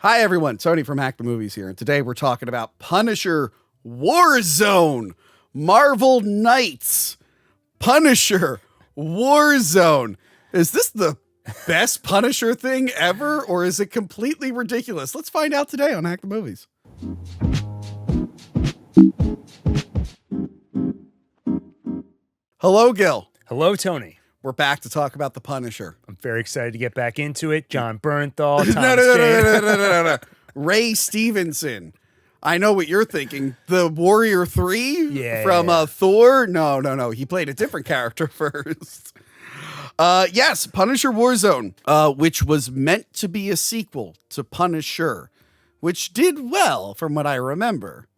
Hi, everyone. Tony from Hack the Movies here. And today we're talking about Punisher Warzone. Marvel Knights. Punisher Warzone. Is this the best Punisher thing ever, or is it completely ridiculous? Let's find out today on Hack the Movies. Hello, Gil. Hello, Tony. We're back to talk about the Punisher. I'm very excited to get back into it. John Bernthal, Thomas No. Ray Stevenson. I know what you're thinking. The Warrior 3 from Thor? No. He played a different character first. Yes, Punisher Warzone, which was meant to be a sequel to Punisher, which did well from what I remember.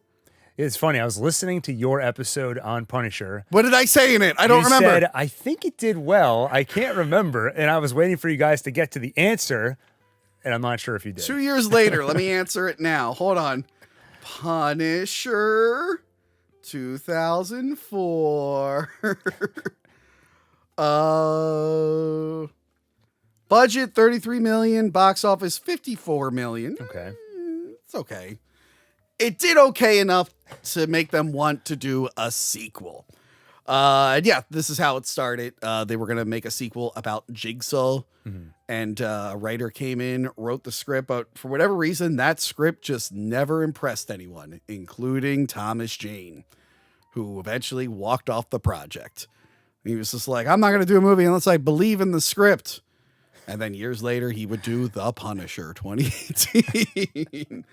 It's funny. I was listening to your episode on Punisher. What did I say in it? I don't remember. You said, I think it did well. I can't remember. And I was waiting for you guys to get to the answer, and I'm not sure if you did. 2 years later, let me answer it now. Hold on. Punisher 2004. Budget 33 million, box office 54 million. Okay. It's okay. It did okay enough to make them want to do a sequel. And yeah, this is how it started. They were going to make a sequel about Jigsaw, and a writer came in, wrote the script, but for whatever reason, that script just never impressed anyone, including Thomas Jane, who eventually walked off the project. He was just like, I'm not going to do a movie unless I believe in the script. And then years later, he would do The Punisher 2018.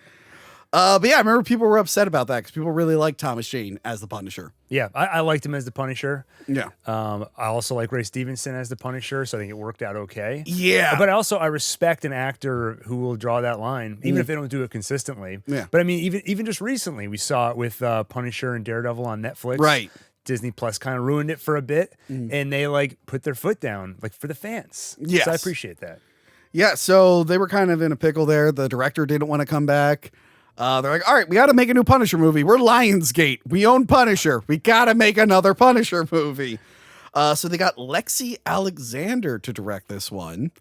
But yeah, I remember people were upset about that because people really like Thomas Jane as the Punisher. Yeah, I liked him as the Punisher. Yeah. I also like Ray Stevenson as the Punisher, so I think it worked out okay. Yeah. But also, I respect an actor who will draw that line, even if they don't do it consistently. Yeah. But I mean, even just recently, we saw it with Punisher and Daredevil on Netflix. Right. Disney Plus kind of ruined it for a bit, and they like put their foot down, like for the fans. Yes. So I appreciate that. Yeah, so they were kind of in a pickle there. The director didn't want to come back. They're like, all right, we got to make a new Punisher movie. We're Lionsgate. We own Punisher. We got to make another Punisher movie. So they got Lexi Alexander to direct this one.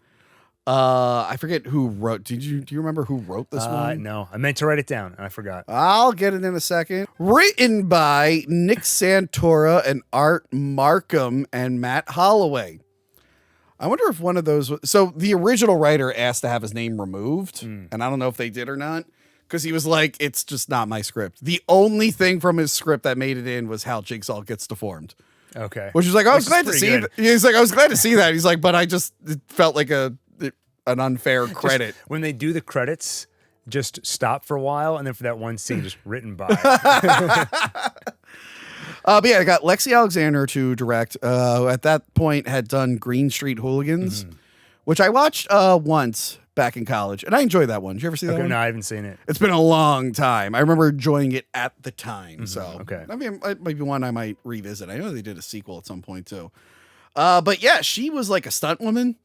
I forget who wrote. Do you remember who wrote this one? No, I meant to write it down and I forgot. I'll get it in a second. Written by Nick Santora and Art Markham and Matt Holloway. I wonder if one of those. So the original writer asked to have his name removed, and I don't know if they did or not. Because he was like, it's just not my script. The only thing from his script that made it in was how Jigsaw gets deformed. Okay. Which was like, I was glad to see it. He's like, I was glad to see that. He's like, but it felt like an unfair credit. Just, when they do the credits, just stop for a while, and then for that one scene, just written by. But yeah, I got Lexi Alexander to direct. At that point, had done Green Street Hooligans, which I watched once back in college, and I enjoyed that one. Did you ever see that one? No, I haven't seen it. It's been a long time. I remember enjoying it at the time. So, okay. I mean, it might be one I might revisit. I know they did a sequel at some point too. But yeah, she was like a stunt woman,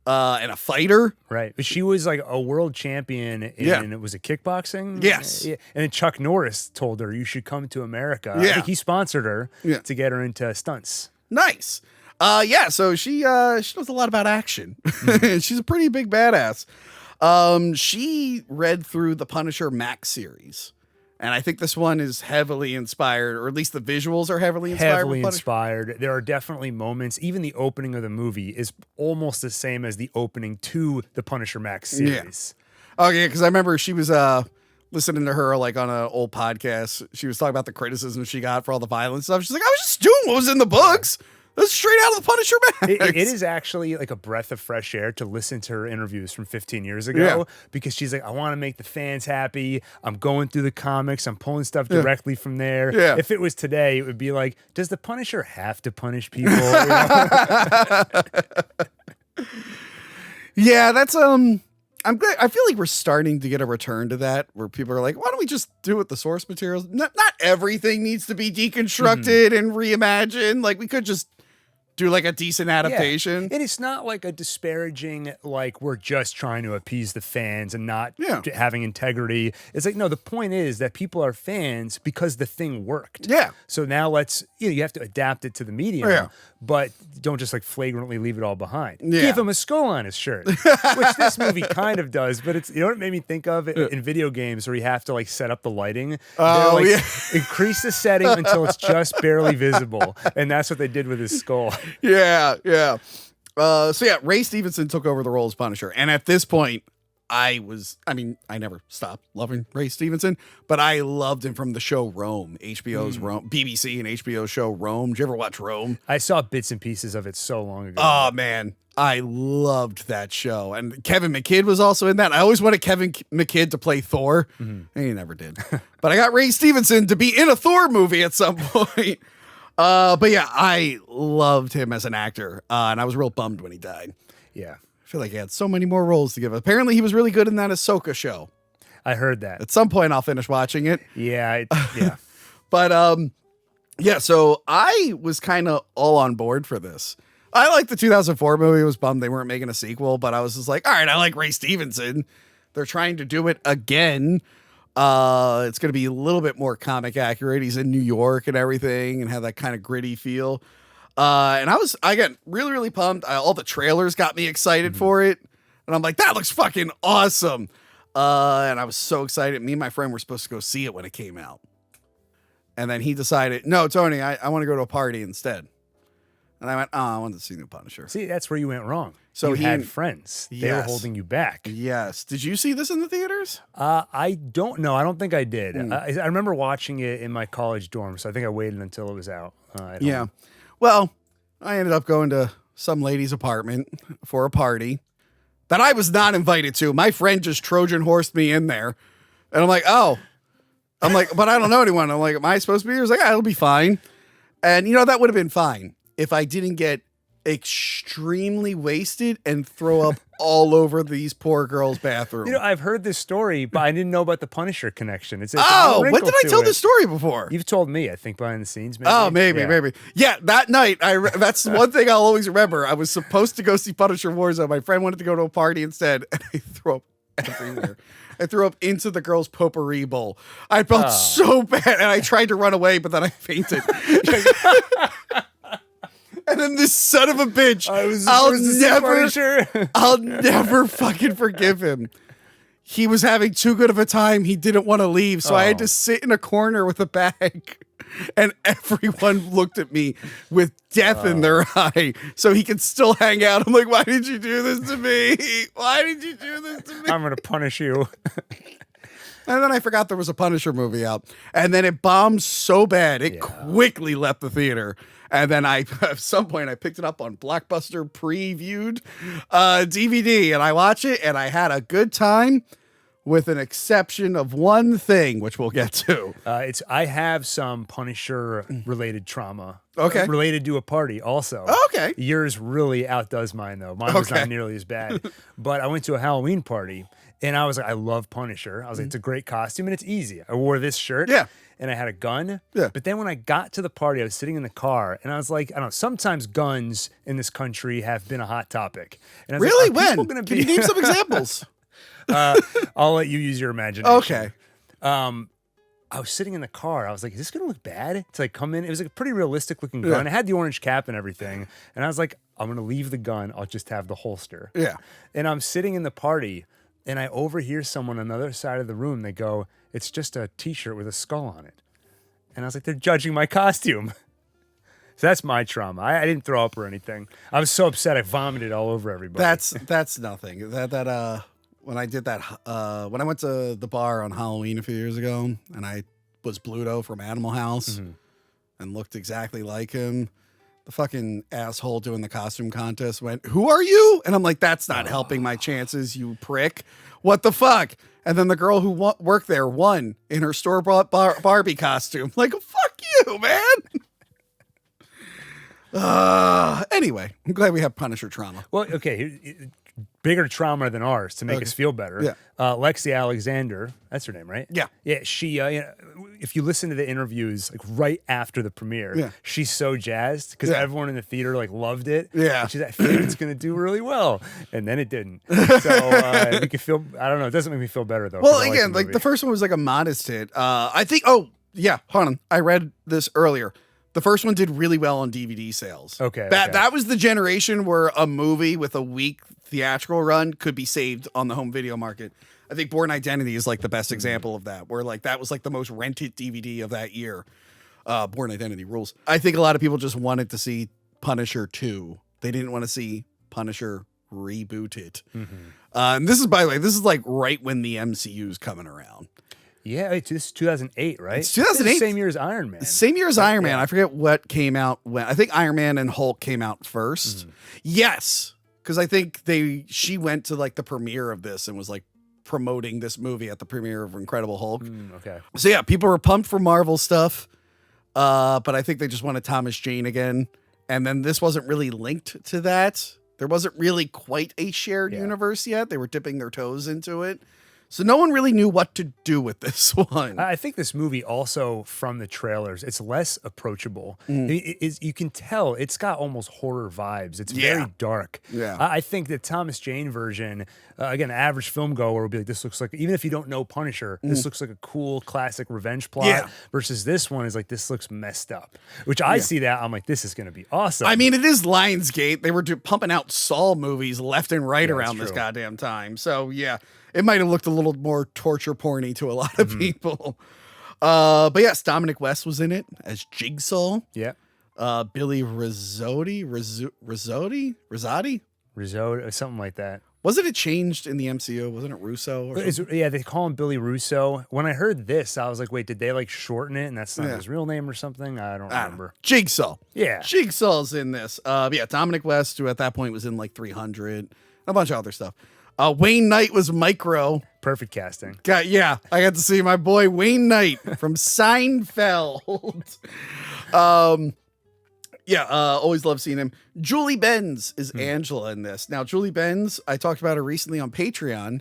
and a fighter. Right. But she was like a world champion in, it was a kickboxing? Yes. And then Chuck Norris told her, you should come to America. Yeah. I think he sponsored her to get her into stunts. Nice. Yeah, so she knows a lot about action. She's a pretty big badass. She read through the Punisher Max series. And I think this one is heavily inspired, or at least the visuals are heavily inspired. Heavily inspired. There are definitely moments. Even the opening of the movie is almost the same as the opening to the Punisher Max series. Yeah. Oh, yeah, because I remember she was listening to her like on an old podcast. She was talking about the criticism she got for all the violence stuff. She's like, I was just doing what was in the books. That's straight out of the Punisher Max. It is actually like a breath of fresh air to listen to her interviews from 15 years ago because she's like, I want to make the fans happy. I'm going through the comics. I'm pulling stuff directly from there. Yeah. If it was today, it would be like, does the Punisher have to punish people? Yeah, that's I'm glad. I feel like we're starting to get a return to that where people are like, why don't we just do it the source materials? Not everything needs to be deconstructed and reimagined. Like we could just do like a decent adaptation. Yeah. And it's not like a disparaging, like we're just trying to appease the fans and not having integrity. It's like, no, the point is that people are fans because the thing worked. Yeah. So now you have to adapt it to the medium, but don't just like flagrantly leave it all behind. Yeah. Give him a skull on his shirt, which this movie kind of does, but it's, you know what it made me think of in video games where you have to like set up the lighting. Oh, Increase the setting until it's just barely visible. And that's what they did with his skull. Yeah. Ray Stevenson took over the role as Punisher. And at this point, I never stopped loving Ray Stevenson, but I loved him from the show Rome, HBO's Rome, BBC and HBO show Rome. Did you ever watch Rome? I saw bits and pieces of it so long ago. Oh, man. I loved that show. And Kevin McKidd was also in that. I always wanted Kevin McKidd to play Thor, and he never did. But I got Ray Stevenson to be in a Thor movie at some point. But yeah, I loved him as an actor, and I was real bummed when he died. Yeah. I feel like he had so many more roles to give. Apparently, he was really good in that Ahsoka show. I heard that. At some point, I'll finish watching it. Yeah. But so I was kind of all on board for this. I like the 2004 movie. I was bummed they weren't making a sequel, but I was just like, all right, I like Ray Stevenson. They're trying to do it again. It's going to be a little bit more comic accurate. He's in New York and everything and have that kind of gritty feel. And I got really, really pumped. All the trailers got me excited for it. And I'm like, that looks fucking awesome. And I was so excited. Me and my friend were supposed to go see it when it came out. And then he decided, no, Tony, I want to go to a party instead. And I went, I wanted to see The Punisher. See, that's where you went wrong. So you had friends. They were holding you back. Yes. Did you see this in the theaters? I don't know. I don't think I did. I remember watching it in my college dorm, so I think I waited until it was out. Well, I ended up going to some lady's apartment for a party that I was not invited to. My friend just Trojan horsed me in there. And I'm like, but I don't know anyone. I'm like, am I supposed to be here? He was like, it'll be fine. And that would have been fine if I didn't get extremely wasted and throw up all over these poor girls' bathroom. I've heard this story, but I didn't know about the Punisher connection. It's when did I tell this story before? You've told me, I think, behind the scenes. Maybe. Oh, maybe. Yeah, that night, that's one thing I'll always remember. I was supposed to go see Punisher Warzone. My friend wanted to go to a party instead, and I threw up everywhere. I threw up into the girls' potpourri bowl. I felt so bad, and I tried to run away, but then I fainted. And then this son of a bitch, I'll never fucking forgive him. He was having too good of a time. He didn't want to leave. So I had to sit in a corner with a bag. And everyone looked at me with death in their eye so he could still hang out. I'm like, why did you do this to me? Why did you do this to me? I'm going to punish you. And then I forgot there was a Punisher movie out. And then it bombed so bad, it quickly left the theater. And then at some point, I picked it up on Blockbuster previewed DVD. And I watched it, and I had a good time with an exception of one thing, which we'll get to. I have some Punisher-related trauma. Okay. Related to a party also. Okay. Yours really outdoes mine, though. Mine was not nearly as bad. But I went to a Halloween party, and I was like, I love Punisher. I was like, it's a great costume, and it's easy. I wore this shirt. Yeah. And I had a gun. Yeah. But then when I got to the party, I was sitting in the car, and I was like, I don't know, sometimes guns in this country have been a hot topic. And I was really? like, when? Can you name some examples? I'll let you use your imagination. Okay. I was sitting in the car. I was like, is this going to look bad? To like come in. It was like a pretty realistic looking gun. It had the orange cap and everything. And I was like, I'm going to leave the gun. I'll just have the holster. Yeah. And I'm sitting in the party, and I overhear someone on the other side of the room. They go, it's just a t-shirt with a skull on it. And I was like, they're judging my costume. So that's my trauma. I didn't throw up or anything. I was so upset I vomited all over everybody. That's nothing. When I did that, when I went to the bar on Halloween a few years ago, and I was Bluto from Animal House and looked exactly like him, the fucking asshole doing the costume contest went, "Who are you?" And I'm like, that's not helping my chances, you prick. What the fuck? And then the girl who worked there won in her store-bought Barbie costume. Like, fuck you, man. Anyway, I'm glad we have Punisher trauma. Well, okay, bigger trauma than ours to make us feel better. Yeah. Lexi Alexander, that's her name, right? Yeah. Yeah, she, if you listen to the interviews, like right after the premiere, she's so jazzed because everyone in the theater like loved it. Yeah. And she's like, I feel like it's going to do really well. And then it didn't. So you can feel, I don't know, it doesn't make me feel better though. Well, again, like the first one was like a modest hit. I think, hold on. I read this earlier. The first one did really well on DVD sales. Okay. That was the generation where a movie with a weak theatrical run could be saved on the home video market. I think Born Identity is like the best example of that, where like that was like the most rented DVD of that year. Born Identity rules. I think a lot of people just wanted to see Punisher 2. They didn't want to see Punisher rebooted. And this is, by the way, this is like right when the MCU is coming around. Yeah, this is 2008, right? It's 2008. It's the same year as Iron Man. Same year as Iron Man. I forget what came out when. I think Iron Man and Hulk came out first. Yes, because I think she went to like the premiere of this and was like promoting this movie at the premiere of Incredible Hulk. Okay. So yeah, people were pumped for Marvel stuff, but I think they just wanted Thomas Jane again. And then this wasn't really linked to that. There wasn't really quite a shared universe yet. They were dipping their toes into it. So no one really knew what to do with this one. I think this movie also, from the trailers, it's less approachable. You can tell it's got almost horror vibes. It's very dark. Yeah. I think the Thomas Jane version, again, the average film goer will be like, this looks like, even if you don't know Punisher, this looks like a cool classic revenge plot. Versus this one is like, this looks messed up. Which I see that, I'm like, this is going to be awesome. I mean, it is Lionsgate. They were pumping out Saw movies left and right around this true. goddamn time. So yeah. It might have looked a little more torture porny to a lot of people. But yes, Dominic West was in it as Jigsaw. Yeah. Billy Rizzotti, Risotto, something like that. Wasn't it changed in the MCU? Wasn't it Russo? Or Yeah, they call him Billy Russo. When I heard this, I was like, wait, did they like shorten it and that's not his real name or something? I don't remember. Jigsaw. Yeah. Jigsaw's in this. Yeah, Dominic West, who at that point was in like 300, a bunch of other stuff. Wayne Knight was Micro. Perfect casting. I got to see my boy Wayne Knight from Seinfeld. Always love seeing him. Julie Benz is Angela in this. Now, Julie Benz, I talked about her recently on Patreon.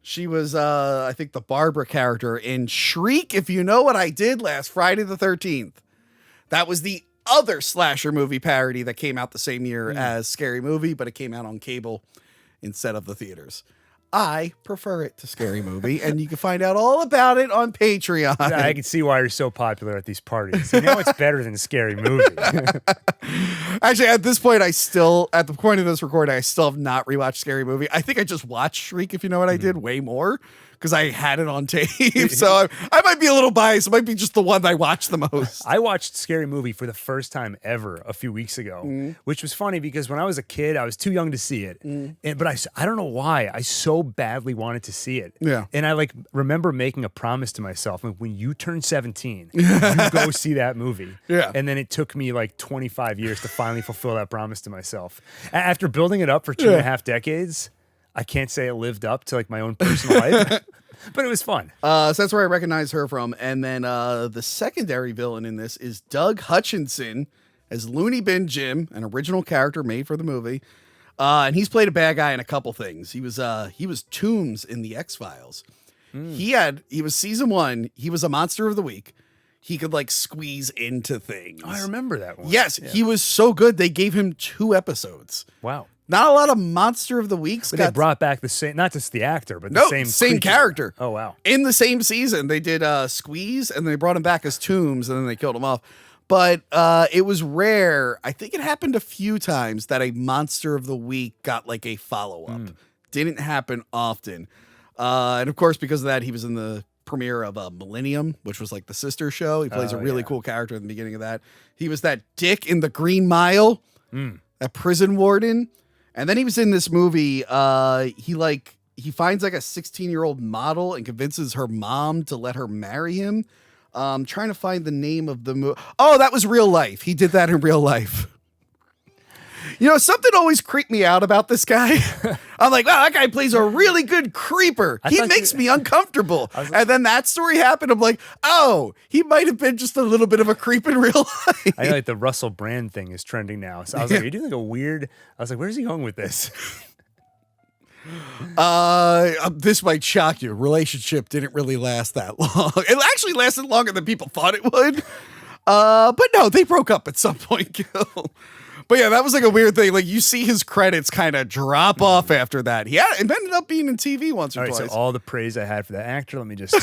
She was, I think, the Barbara character in Shriek, If You Know What I Did Last Friday the 13th. That was the other slasher movie parody that came out the same year as Scary Movie, but it came out on cable instead of the theaters. I prefer it to Scary Movie, and you can find out all about it on Patreon. I can see why you're so popular at these parties. You know it's better than Scary Movie. Actually, at this point, at the point of this recording, I still have not rewatched Scary Movie. I think I just watched Shriek, If You Know What I Did, way more, because I had it on tape. So I might be a little biased. It might be just the one I watched the most. I watched Scary Movie for the first time ever a few weeks ago, which was funny because when I was a kid, I was too young to see it. But I don't know why. I so badly wanted to see it. Yeah. And I like remember making a promise to myself, like, when you turn 17, you go see that movie. Yeah. And then it took me like 25 years to finally fulfill that promise to myself. After building it up for 2.5 decades, I can't say it lived up to like my own personal life. But it was fun. So that's where I recognize her from. And then the secondary villain in this is Doug Hutchinson as Looney Bin Jim, an original character made for the movie. And he's played a bad guy in a couple things. He was Toombs in the X-Files. He was season 1. He was a monster of the week. He could like squeeze into things. Oh, I remember that one. Yes, he was so good. They gave him 2 episodes. Wow. Not a lot of Monster of the Weeks. But they brought back the same, not just the actor, but the same character. Oh, wow. In the same season, they did Squeeze, and they brought him back as Toombs, and then they killed him off. But it was rare. I think it happened a few times that a Monster of the Week got like a follow-up. Didn't happen often. And of course, because of that, he was in the premiere of Millennium, which was like the sister show. He plays a really cool character in the beginning of that. He was that dick in The Green Mile, that prison warden. And then he was in this movie. He finds like a 16-year-old model and convinces her mom to let her marry him. Trying to find the name of the movie. Oh, that was Real Life. He did that in real life. You know, something always creeped me out about this guy. I'm like, wow, that guy plays a really good creeper. He makes me uncomfortable. And then that story happened. I'm like, oh, he might have been just a little bit of a creep in real life. I know, like the Russell Brand thing is trending now. So I was like, are you doing like a weird? I was like, where's he going with this? This might shock you. Relationship didn't really last that long. It actually lasted longer than people thought it would. But no, they broke up at some point, Gil. But yeah, that was like a weird thing. Like you see his credits kind of drop off after that. It ended up being in TV once or twice. So all the praise I had for that actor, let me just.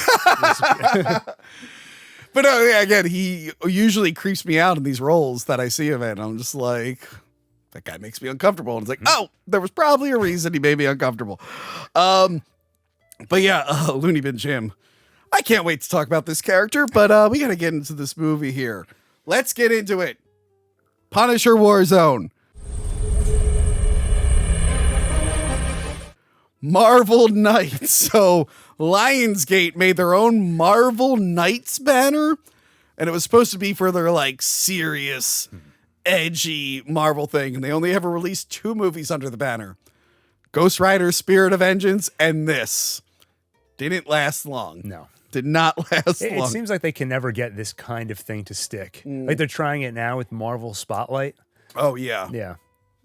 But yeah, again, he usually creeps me out in these roles that I see him in. I'm just like, that guy makes me uncomfortable. And it's like, oh, there was probably a reason he made me uncomfortable. But yeah, Looney Bin Jim. I can't wait to talk about this character, but we got to get into this movie here. Let's get into it. Punisher Warzone. Marvel Knights. So Lionsgate made their own Marvel Knights banner, and it was supposed to be for their like serious, edgy Marvel thing, and they only ever released 2 movies under the banner. Ghost Rider Spirit of Vengeance and this. Didn't last long. No. Did not last long. It seems like they can never get this kind of thing to stick. Like they're trying it now with Marvel Spotlight. Oh, yeah. Yeah.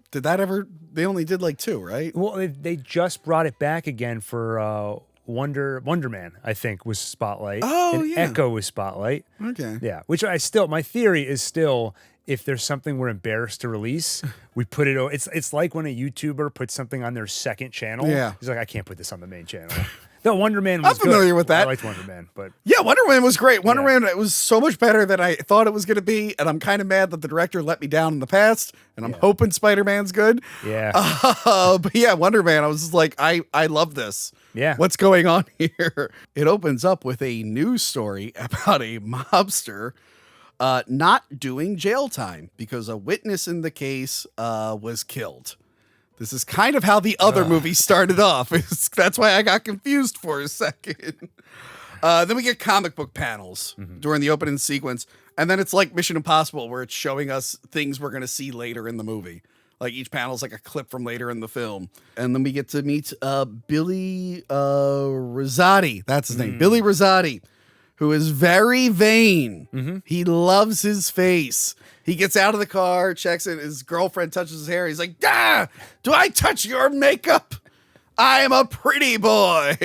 Did that ever... They only did like 2, right? Well, they just brought it back again for Wonder Man, I think, was Spotlight. Oh, and yeah. Echo was Spotlight. Okay. Yeah, which my theory is still, if there's something we're embarrassed to release, we put it. It's like when a YouTuber puts something on their second channel. Yeah. He's like, I can't put this on the main channel. No, Wonder Man was I'm familiar with that. I liked Wonder Man, but yeah, Wonder Man was great. Wonder Man was so much better than I thought it was going to be, and I'm kind of mad that the director let me down in the past, and I'm hoping Spider-Man's good. Yeah. But yeah, Wonder Man, I was just like, I love this. Yeah. What's going on here? It opens up with a news story about a mobster not doing jail time because a witness in the case was killed. This is kind of how the other movie started off. That's why I got confused for a second. Then we get comic book panels during the opening sequence. And then it's like Mission Impossible, where it's showing us things we're going to see later in the movie. Like each panel is like a clip from later in the film. And then we get to meet Billy Rosati. That's his name. Billy Rosati, who is very vain. He loves his face. He gets out of the car, checks it. His girlfriend touches his hair. He's like, "Ah, do I touch your makeup? I am a pretty boy."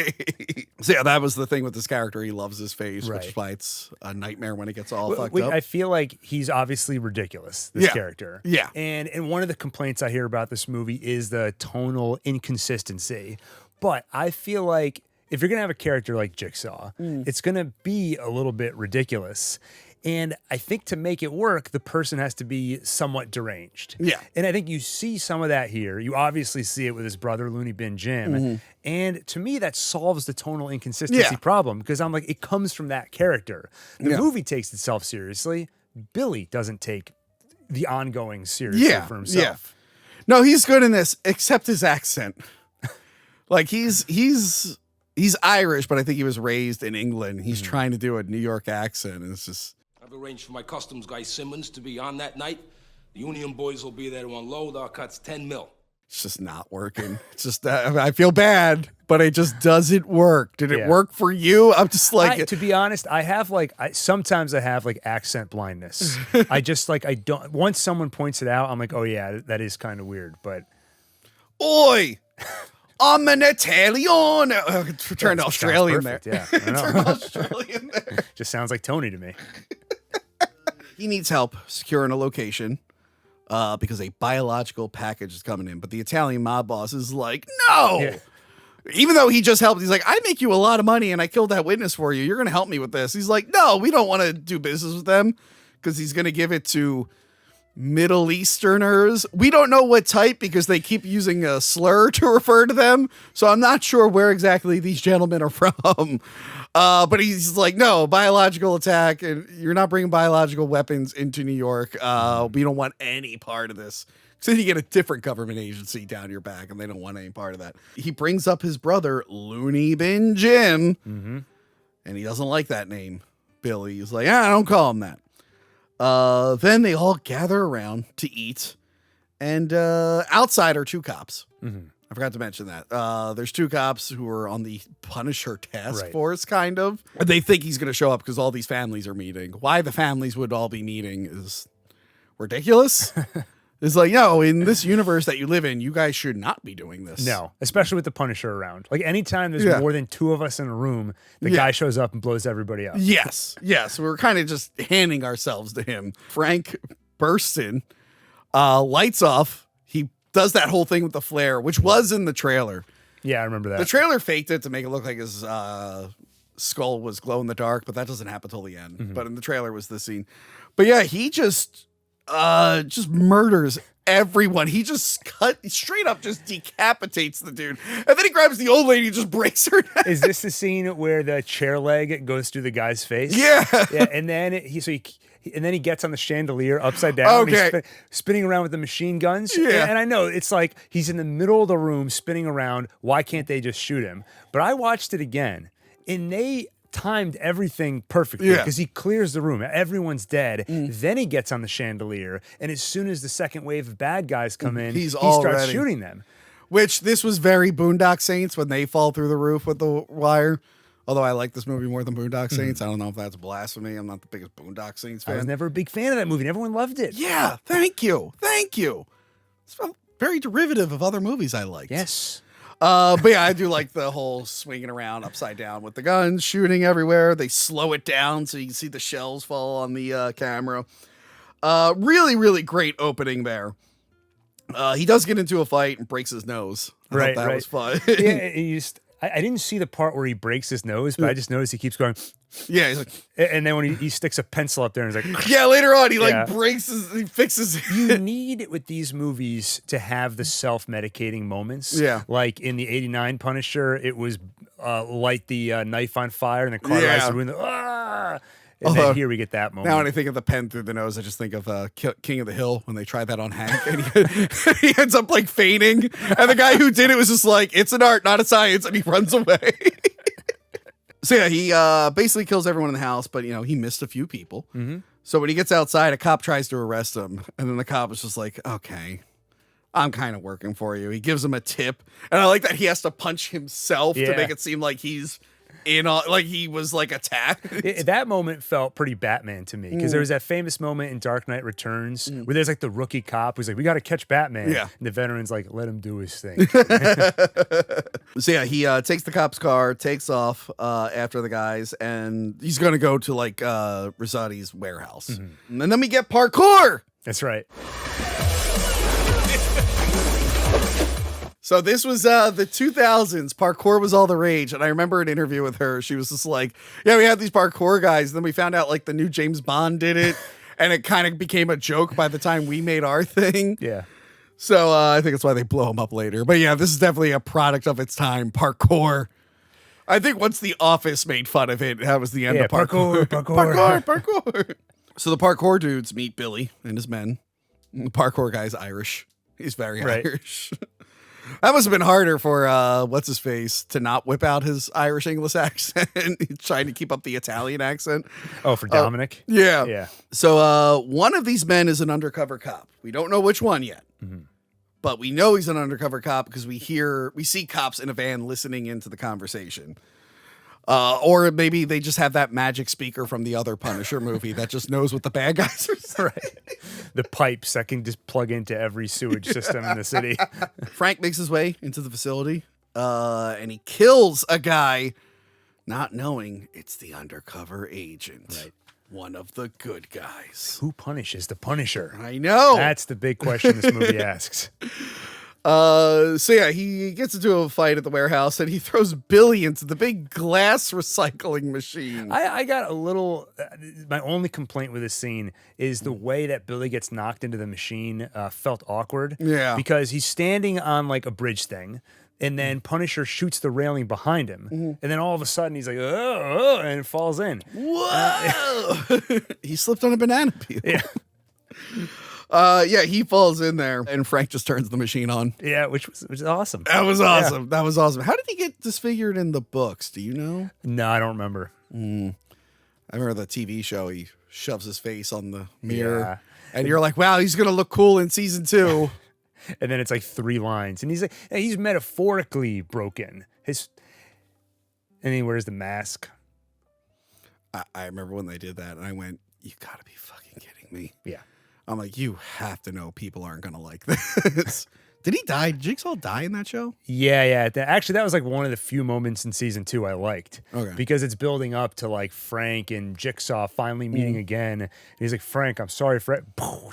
So yeah, that was the thing with this character. He loves his face, which is why it's a nightmare when it gets all fucked up. I feel like he's obviously ridiculous, this character. Yeah. And one of the complaints I hear about this movie is the tonal inconsistency. But I feel like if you're going to have a character like Jigsaw, it's going to be a little bit ridiculous. And I think to make it work, the person has to be somewhat deranged. Yeah. And I think you see some of that here. You obviously see it with his brother, Looney Bin Jim. And to me, that solves the tonal inconsistency problem, because I'm like, it comes from that character. The movie takes itself seriously. Billy doesn't take the ongoing seriously for himself. No, he's good in this, except his accent. Like he's Irish, but I think he was raised in England. He's trying to do a New York accent, and it's just... I've arranged for my customs guy Simmons to be on that night. The Union boys will be there to unload our cuts. 10 mil. It's just not working. It's just I feel bad, but it just doesn't work. Did it work for you? I'm just like... to be honest, I have sometimes I have like accent blindness. I don't... Once someone points it out, I'm like, oh yeah, that is kind of weird, but... Oi! I'm an Italian. Turned Australian there. Yeah, I know. Turned Australian there. Just sounds like Tony to me. He needs help securing a location because a biological package is coming in. But the Italian mob boss is like, no. Yeah. Even though he just helped, he's like, I make you a lot of money and I killed that witness for you. You're going to help me with this. He's like, no, we don't want to do business with them, because he's going to give it to Middle Easterners. We don't know what type, because they keep using a slur to refer to them. So I'm not sure where exactly these gentlemen are from. But he's like, no, biological attack, and you're not bringing biological weapons into New York. We don't want any part of this. So you get a different government agency down your back, and they don't want any part of that. He brings up his brother, Looney Bin Jim, and he doesn't like that name, Billy. He's like, don't call him that. Then they all gather around to eat, and outside are 2 cops. I forgot to mention that. There's 2 cops who are on the Punisher task force, kind of. And they think he's going to show up because all these families are meeting. Why the families would all be meeting is ridiculous. It's like, no, in this universe that you live in, you guys should not be doing this. No, especially with the Punisher around. Like anytime there's more than 2 of us in a room, the guy shows up and blows everybody up. Yes. We're kind of just handing ourselves to him. Frank bursts in, lights off. He does that whole thing with the flare, which was in the trailer. Yeah, I remember that. The trailer faked it to make it look like his skull was glow in the dark, but that doesn't happen till the end. Mm-hmm. But in the trailer was the scene. But yeah, he just murders everyone. He just straight up just decapitates the dude. And then he grabs the old lady and just breaks her neck. Is this the scene where the chair leg goes through the guy's face? Yeah. And then he gets on the chandelier upside down. Okay. And he's spinning around with the machine guns. Yeah. And I know it's like he's in the middle of the room spinning around. Why can't they just shoot him? But I watched it again, and they timed everything perfectly because he clears the room. Everyone's dead. Then he gets on the chandelier, and as soon as the second wave of bad guys come in, he starts shooting them. Which this was very Boondock Saints when they fall through the roof with the wire. Although I like this movie more than Boondock Saints. I don't know if that's blasphemy. I'm not the biggest Boondock Saints fan. I was never a big fan of that movie, and everyone loved it. Yeah, thank you. It's very derivative of other movies I liked. Yes. But yeah, I do like the whole swinging around upside down with the guns, shooting everywhere. They slow it down so you can see the shells fall on the camera. Really, really great opening there. He does get into a fight and breaks his nose. I thought that was fun. Yeah, I didn't see the part where he breaks his nose, but I just noticed he keeps going. Yeah, he's like, and then when he sticks a pencil up there and he's like, yeah, later on he he fixes. You need with these movies to have the self-medicating moments. Yeah, like in the '89 Punisher, it was light the knife on fire and then cauterize the wound. And then here we get that moment. Now when I think of the pen through the nose, I just think of King of the Hill when they tried that on Hank. And he ends up like fainting. And the guy who did it was just like, it's an art, not a science. And he runs away. So yeah, he basically kills everyone in the house. But, he missed a few people. Mm-hmm. So when he gets outside, a cop tries to arrest him. And then the cop is just like, okay, I'm kind of working for you. He gives him a tip. And I like that he has to punch himself to make it seem like he's like he was like attacked. That moment felt pretty Batman to me because there was that famous moment in Dark Knight Returns where there's like the rookie cop who's like, we got to catch Batman. Yeah. And the veteran's like, let him do his thing. So yeah, he takes the cop's car, takes off after the guys, and he's going to go to like Rosati's warehouse. Mm-hmm. And then we get parkour. That's right. So this was the 2000s. Parkour was all the rage. And I remember an interview with her. She was just like, yeah, we had these parkour guys. Then we found out like the new James Bond did it. And it kind of became a joke by the time we made our thing. Yeah. So I think that's why they blow him up later. But yeah, this is definitely a product of its time. Parkour. I think once The Office made fun of it, that was the end of parkour. So the parkour dudes meet Billy and his men. The parkour guy's Irish. He's very Irish. That must have been harder for what's his face to not whip out his Irish English accent. He's trying to keep up the Italian accent. Oh, for Dominic? Yeah. So one of these men is an undercover cop. We don't know which one yet. Mm-hmm. But we know he's an undercover cop because we see cops in a van listening into the conversation. Or maybe they just have that magic speaker from the other Punisher movie that just knows what the bad guys are saying. Right. The pipes that can just plug into every sewage system in the city. Frank makes his way into the facility, and he kills a guy, not knowing it's the undercover agent. Right. One of the good guys. Who punishes the Punisher? I know. That's the big question this movie asks. So yeah, he gets into a fight at the warehouse and he throws Billy into the big glass recycling machine. I got a little, my only complaint with this scene is the way that Billy gets knocked into the machine felt awkward. Yeah. Because he's standing on like a bridge thing and then Punisher shoots the railing behind him. Mm-hmm. And then all of a sudden he's like, oh, and falls in. Whoa! He slipped on a banana peel. Yeah. Yeah, he falls in there, and Frank just turns the machine on. Yeah, which is awesome. That was awesome. Yeah. That was awesome. How did he get disfigured in the books? Do you know? No, I don't remember. I remember the TV show. He shoves his face on the mirror, and you're like, "Wow, he's gonna look cool in season 2." And then it's like 3 lines, and he's like, he's metaphorically broken. And he wears the mask. I remember when they did that, and I went, "You gotta be fucking kidding me!" Yeah. I'm like, you have to know people aren't gonna like this. Did he die? Did Jigsaw die in that show? Yeah. Actually, that was like one of the few moments in season 2 I liked. Okay. Because it's building up to like Frank and Jigsaw finally meeting again. And he's like, Frank, I'm sorry, Frank.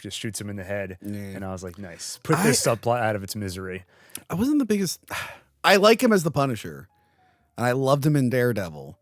Just shoots him in the head. Yeah. And I was like, nice. Put this subplot out of its misery. I wasn't the biggest. I like him as the Punisher, and I loved him in Daredevil.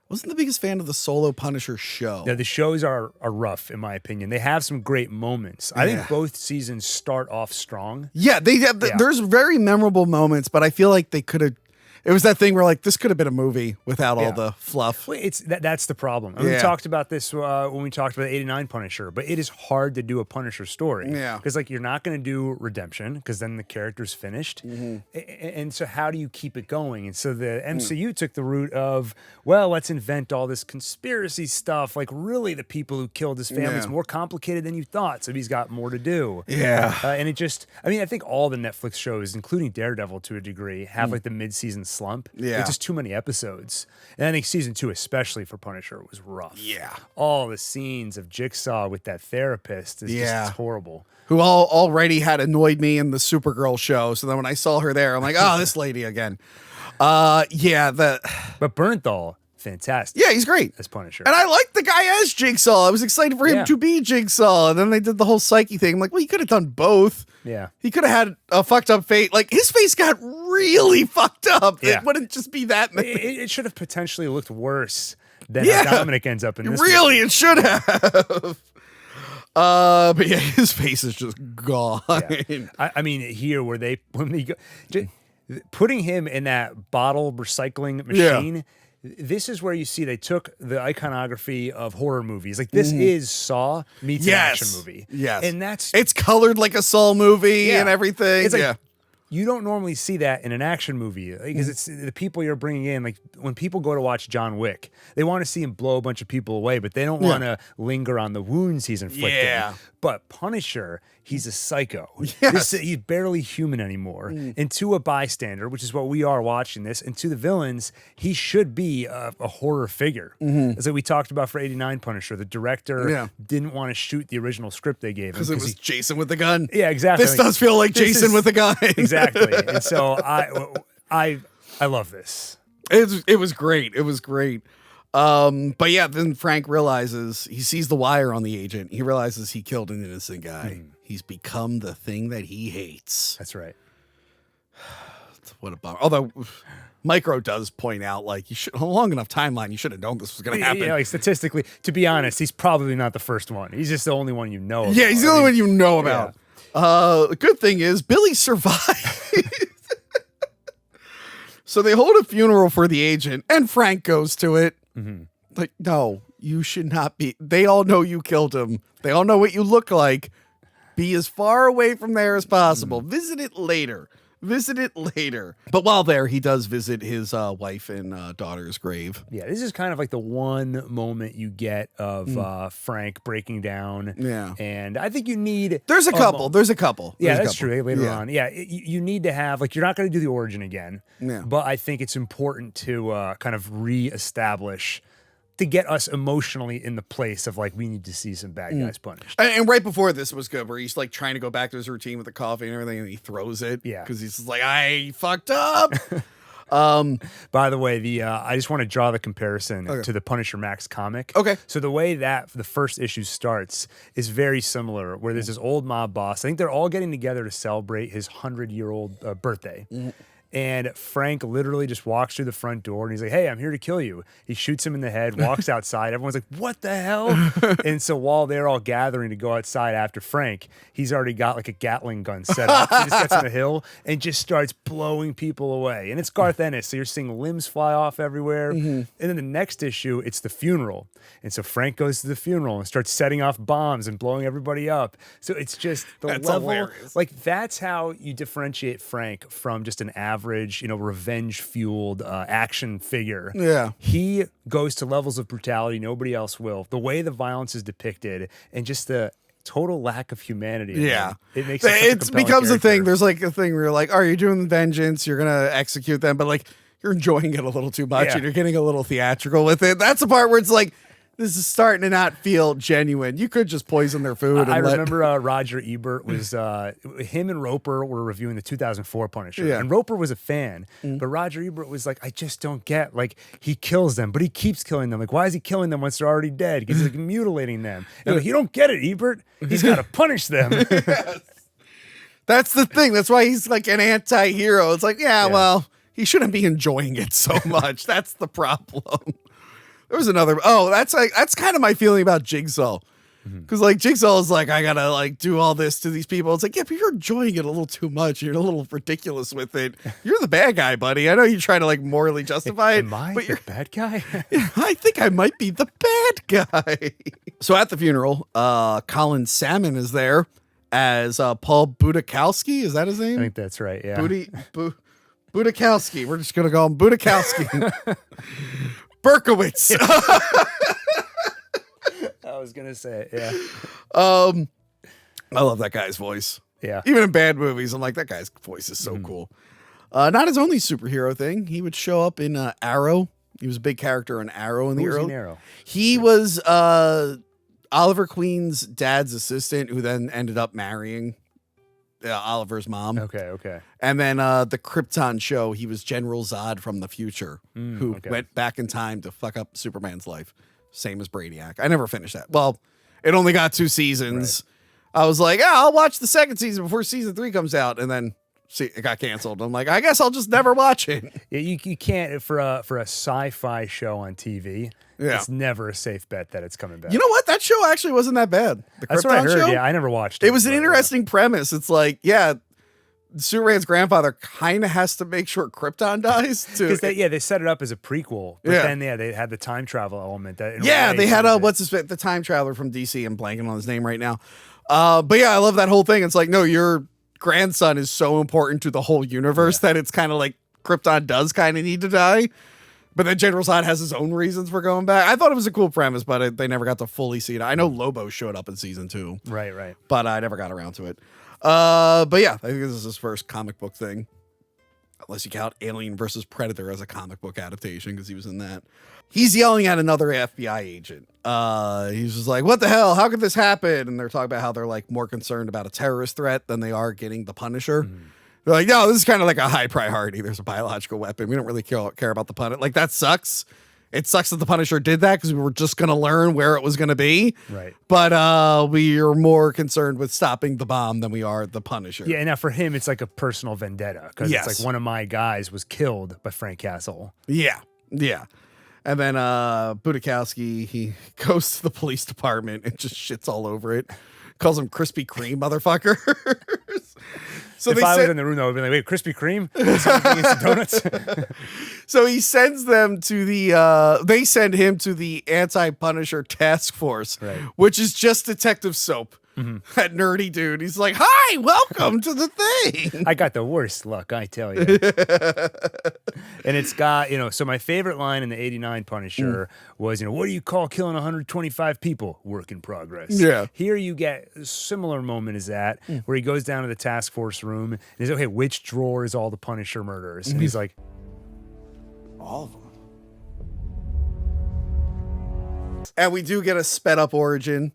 Wasn't the biggest fan of the solo Punisher show. Yeah, the shows are rough, in my opinion. They have some great moments. I think both seasons start off strong. Yeah, they have. There's very memorable moments, but I feel like they could have. It was that thing where like this could have been a movie without all the fluff. Well, that's the problem. I mean, we talked about this when we talked about the '89 Punisher, but it is hard to do a Punisher story. Yeah, because like you're not going to do redemption because then the character's finished, and so how do you keep it going? And so the MCU took the route of, well, let's invent all this conspiracy stuff. Like really, the people who killed his family is more complicated than you thought, so he's got more to do. Yeah, and it just, I mean, I think all the Netflix shows, including Daredevil to a degree, have like the mid-season slump. Yeah. It's just too many episodes. And I think season 2, especially for Punisher, was rough. Yeah. All the scenes of Jigsaw with that therapist is just horrible. Who already had annoyed me in the Supergirl show. So then when I saw her there, I'm like, oh, this lady again. But Bernthal, fantastic. Yeah, he's great as Punisher. And I like the guy as Jigsaw. I was excited for him to be Jigsaw. And then they did the whole psyche thing. I'm like, well, you could have done both. Yeah. He could have had a fucked up face. Like, his face got really fucked up. Yeah. It wouldn't just be that. It should have potentially looked worse than how Dominic ends up in this Really, movie. it should have. But yeah, his face is just gone. Yeah. I mean, here when they go, putting him in that bottle recycling machine. This is where you see they took the iconography of horror movies. Like this is Saw meets an action movie. Yes. And it's colored like a Saw movie and everything. It's like, you don't normally see that in an action movie because it's the people you're bringing in. Like when people go to watch John Wick, they want to see him blow a bunch of people away, but they don't want to linger on the wounds he's inflicting. Yeah. But Punisher, he's a psycho. Yes. He's barely human anymore. And to a bystander, which is what we are watching this, and to the villains, he should be a horror figure. As like we talked about for '89 Punisher, the director didn't want to shoot the original script they gave him because it was Jason with the gun. Yeah, exactly. This does feel like Jason with the gun. Exactly. And so I love this. It was great. It was great. But yeah, then Frank realizes he sees the wire on the agent. He realizes he killed an innocent guy. He's become the thing that he hates. That's right. What a bummer. Although Micro does point out, like, you should a long enough timeline, you should have known this was going to happen. Yeah, like statistically, to be honest, he's probably not the first one. He's just the only one you know about. Yeah, he's the only one you know about. The good thing is Billy survived. So they hold a funeral for the agent, and Frank goes to it. Like, no, you should not be. They all know you killed him. They all know what you look like. Be as far away from there as possible. Visit it later. But while there, he does visit his wife and daughter's grave. Yeah, this is kind of like the one moment you get of Frank breaking down. Yeah. And I think you need... There's a couple. Yeah, that's true. Later on. Yeah, you need to have... Like, you're not going to do the origin again. Yeah. But I think it's important to kind of reestablish... to get us emotionally in the place of like, we need to see some bad guys punished. And right before this was good, where he's like trying to go back to his routine with the coffee and everything, and he throws it. Yeah. Because he's just like, I fucked up. By the way, I just want to draw the comparison to the Punisher Max comic. Okay. So the way that the first issue starts is very similar, where there's this old mob boss. I think they're all getting together to celebrate his 100-year-old birthday. And Frank literally just walks through the front door and he's like, hey, I'm here to kill you. He shoots him in the head, walks outside. Everyone's like, what the hell? And so while they're all gathering to go outside after Frank, he's already got like a Gatling gun set up. So he just gets on the hill and just starts blowing people away. And it's Garth Ennis. So you're seeing limbs fly off everywhere. And then the next issue, it's the funeral. And so Frank goes to the funeral and starts setting off bombs and blowing everybody up. So it's just the level. Hilarious. Like that's how you differentiate Frank from just an average, revenge-fueled action figure. Yeah. He goes to levels of brutality nobody else will. The way the violence is depicted and just the total lack of humanity. Yeah. It makes it becomes a thing. There's like a thing where you're like, are you doing vengeance? You're going to execute them. But like, you're enjoying it a little too much and you're getting a little theatrical with it. That's the part where it's like, this is starting to not feel genuine. You could just poison their food. I remember Roger Ebert was, him and Roper were reviewing the 2004 Punisher. Yeah. And Roper was a fan. But Roger Ebert was like, I just don't get, like, he kills them, but he keeps killing them. Like, why is he killing them once they're already dead? Because he's like mutilating them. And like, you don't get it, Ebert. He's got to punish them. Yes. That's the thing. That's why he's like an anti-hero. It's like, yeah, well, he shouldn't be enjoying it so much. That's the problem. There was another. Oh, that's kind of my feeling about Jigsaw. Because like Jigsaw is like, I gotta like do all this to these people. It's like, yeah, but you're enjoying it a little too much. You're a little ridiculous with it. You're the bad guy, buddy. I know you're trying to like morally justify it. Am I but the bad guy? Yeah, I think I might be the bad guy. So at the funeral, Colin Salmon is there as Paul Budakowski. Is that his name? I think that's right. Yeah. Budakowski. We're just gonna call him Budakowski. Berkowitz. I was gonna say, yeah. I love that guy's voice. Yeah. Even in bad movies, I'm like, that guy's voice is so cool. Not his only superhero thing. He would show up in Arrow. He was a big character in Arrow in the early. Arrow? He was Oliver Queen's dad's assistant, who then ended up marrying Oliver's mom. Okay. And then the Krypton show, he was General Zod from the future, who went back in time to fuck up Superman's life. Same as Brainiac. I never finished that. Well, it only got 2 seasons. Right. I was like, I'll watch the second season before season 3 comes out. And then it got canceled. I'm like, I guess I'll just never watch it. Yeah, you can't, for a sci-fi show on TV, it's never a safe bet that it's coming back. You know what? That show actually wasn't that bad. The That's Krypton what I heard. show? Yeah, I never watched it. It was an interesting premise. It's like, Superman's grandfather kind of has to make sure Krypton dies because they set it up as a prequel, but then they had the time travel element. That they had the time traveler from DC. I'm blanking on his name right now. But yeah, I love that whole thing. It's like, no, your grandson is so important to the whole universe that it's kind of like Krypton does kind of need to die. But then General Zod has his own reasons for going back. I thought it was a cool premise, but they never got to fully see it. I know Lobo showed up in season 2. Right. But I never got around to it. But yeah, I think this is his first comic book thing. Unless you count Alien versus Predator as a comic book adaptation, because he was in that. He's yelling at another FBI agent. He's just like, what the hell? How could this happen? And they're talking about how they're like more concerned about a terrorist threat than they are getting the Punisher. They're like, no, this is kind of like a high priority. There's a biological weapon. We don't really care about the Punisher. Like, that sucks. It sucks that the Punisher did that because we were just going to learn where it was going to be. Right. But we are more concerned with stopping the bomb than we are the Punisher. Yeah, now for him, it's like a personal vendetta because it's like one of my guys was killed by Frank Castle. Yeah. And then Budakowski, he goes to the police department and just shits all over it. Calls them Krispy Kreme motherfuckers. So if I was in the room, though, I'd be like, wait, Krispy Kreme? Some donuts? So he sends them to they send him to the anti-Punisher task force, which is just Detective Soap. That nerdy dude. He's like, hi, welcome to the thing. I got the worst luck, I tell you. And it's got, so my favorite line in the 89 Punisher was, what do you call killing 125 people? Work in progress. Yeah. Here you get a similar moment as that, where he goes down to the task force room and he's like, okay, which drawer is all the Punisher murders? And he's like, all of them. And we do get a sped up origin.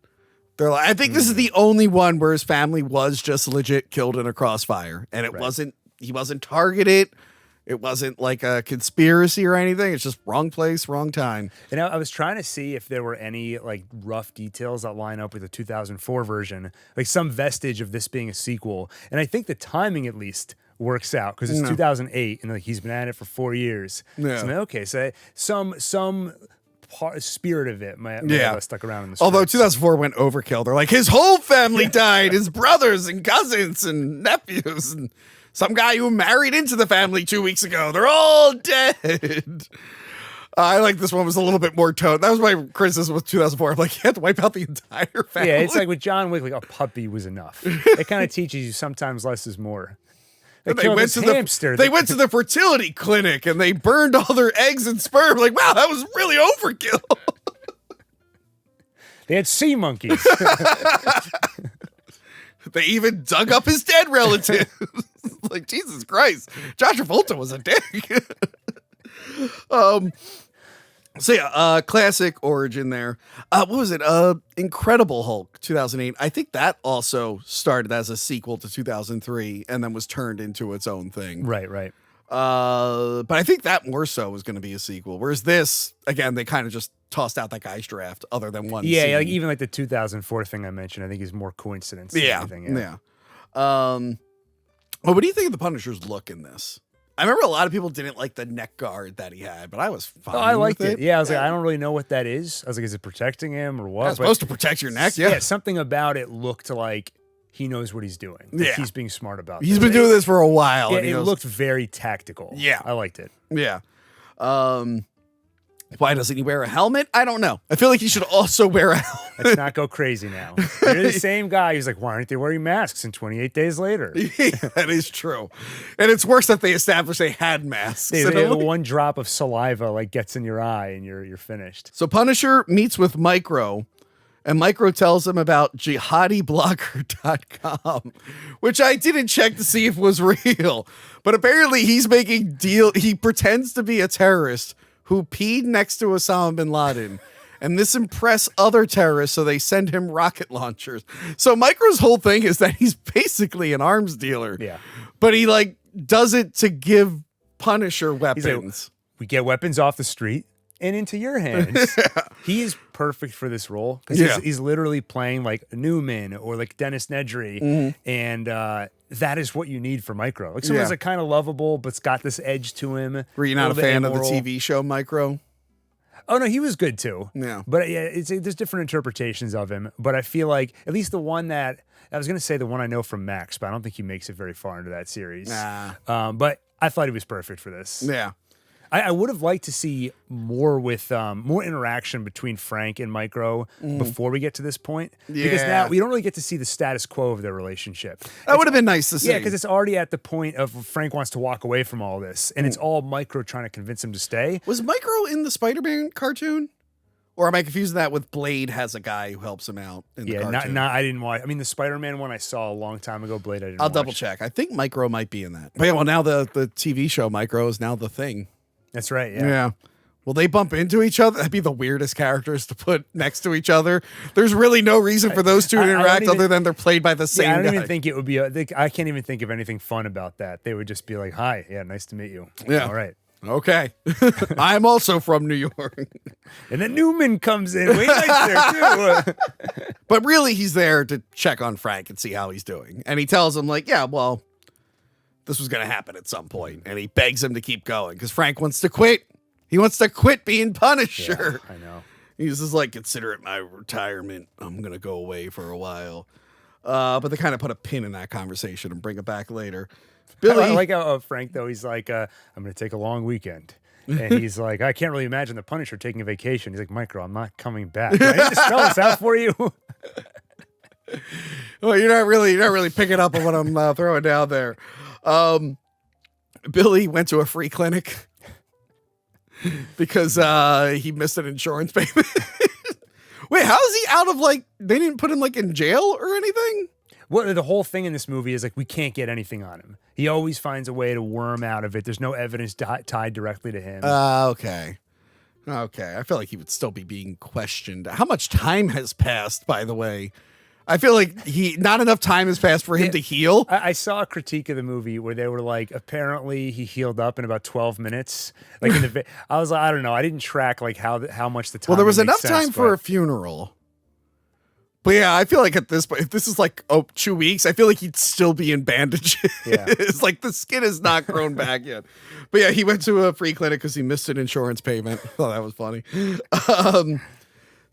They're like, I think this is the only one where his family was just legit killed in a crossfire. And it he wasn't targeted. It wasn't like a conspiracy or anything. It's just wrong place, wrong time. And I was trying to see if there were any like rough details that line up with the 2004 version, like some vestige of this being a sequel. And I think the timing at least works out because it's 2008 and like he's been at it for 4 years. Yeah. So I'm like, okay, so some spirit of it might have stuck around in the Although 2004 went overkill. They're like, his whole family died, his brothers and cousins and nephews and some guy who married into the family 2 weeks ago. They're all dead. I like this one was a little bit more toned. That was my criticism with 2004. I'm like, you had to wipe out the entire family. Yeah, it's like with John Wick, like a puppy was enough. It kind of teaches you sometimes less is more. They went to the fertility clinic and they burned all their eggs and sperm. Like, wow, that was really overkill. They had sea monkeys. They even dug up his dead relatives. Like, Jesus Christ. Josh Travolta was a dick. So yeah, classic origin there. What was it? Incredible Hulk 2008. I think that also started as a sequel to 2003 and then was turned into its own thing. Right. But I think that more so was going to be a sequel. Whereas this, again, they kind of just tossed out that guy's draft other than one Yeah, scene. like even like the 2004 thing I mentioned, I think is more coincidence than anything. Yeah. Well, what do you think of the Punisher's look in this? I remember a lot of people didn't like the neck guard that he had, but I was fine. Oh, I liked with it. Yeah, I was like, I don't really know what that is. I was like, is it protecting him or what? It's supposed to protect your neck. Yeah, something about it looked like he knows what he's doing. Like he's being smart about it. He's been doing this for a while. It looked very tactical. Yeah. I liked it. Yeah. Why doesn't he wear a helmet? I don't know. I feel like he should also wear a helmet. Let's not go crazy now. You're the same guy who's like, why aren't they wearing masks? And 28 days later. Yeah, that is true. And it's worse that they established they had masks. One drop of saliva like gets in your eye and you're finished. So Punisher meets with Micro, and Micro tells him about jihadiblogger.com, which I didn't check to see if was real. But apparently he pretends to be a terrorist who peed next to Osama bin Laden. And this impressed other terrorists, so they send him rocket launchers. So Micro's whole thing is that he's basically an arms dealer. Yeah. But he like does it to give Punisher weapons. Like, we get weapons off the street and into your hands. He is perfect for this role because he's literally playing like Newman or like Dennis Nedry, and that is what you need for Micro. Like someone's like kind of lovable, but's got this edge to him. Were you not a fan of the TV show Micro? Oh no, he was good too. Yeah, but yeah, there's different interpretations of him. But I feel like at least the one that I was going to say the one I know from Max, but I don't think he makes it very far into that series. Nah. But I thought he was perfect for this. Yeah. I would have liked to see more with more interaction between Frank and Micro before we get to this point. Yeah. Because now we don't really get to see the status quo of their relationship. That would have been nice to see. Yeah, because it's already at the point of Frank wants to walk away from all this, and it's all Micro trying to convince him to stay. Was Micro in the Spider-Man cartoon? Or am I confusing that with Blade has a guy who helps him out in the cartoon? I didn't watch. I mean, the Spider-Man one I saw a long time ago, Blade I didn't I'll watch. double check. I think Micro might be in that. But yeah, well, now the TV show Micro is now the thing. That's right, yeah. Yeah. Will they bump into each other? That'd be the weirdest characters to put next to each other. There's really no reason for those two to interact other than they're played by the same guy. I don't even think it would be, I can't even think of anything fun about that. They would just be like, hi, yeah, nice to meet you. Yeah. All right. Okay. I'm also from New York. And then Newman comes in way nicer too. But really, he's there to check on Frank and see how he's doing. And he tells him, like, yeah, well, this was going to happen at some point. And he begs him to keep going because Frank wants to quit. He wants to quit being Punisher. Yeah, I know. He's just like, consider it my retirement. I'm going to go away for a while. But they kind of put a pin in that conversation and bring it back later. Billy, I like how Frank, though, he's like, I'm going to take a long weekend. And he's like, I can't really imagine the Punisher taking a vacation. He's like, Micro, I'm not coming back. Can I just spell this out for you? Well, you're not really picking up on what I'm throwing down there. Billy went to a free clinic because he missed an insurance payment. Wait, how is he out of they didn't put him in jail or anything? Well, the whole thing in this movie is we can't get anything on him. He always finds a way to worm out of it. There's no evidence tied directly to him. Okay. I feel like he would still be being questioned. How much time has passed, by the way? I feel like not enough time has passed for him to heal. I saw a critique of the movie where they were like, apparently he healed up in about 12 minutes. I was like, I don't know. I didn't track how much the time. Well, there was enough time for a funeral. But yeah, I feel like at this point, if this is 2 weeks, I feel like he'd still be in bandages. Yeah. It's the skin has not grown back yet. But yeah, he went to a free clinic because he missed an insurance payment. Oh, that was funny.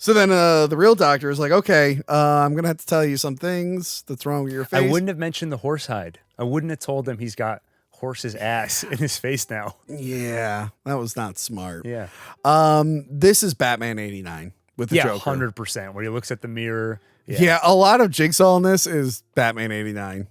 So then the real doctor is like, okay, I'm going to have to tell you some things that's wrong with your face. I wouldn't have mentioned the horse hide. I wouldn't have told him he's got horse's ass in his face now. Yeah, that was not smart. Yeah. This is Batman 89 with the Joker. 100%, where he looks at the mirror. Yeah, a lot of Jigsaw in this is Batman 89.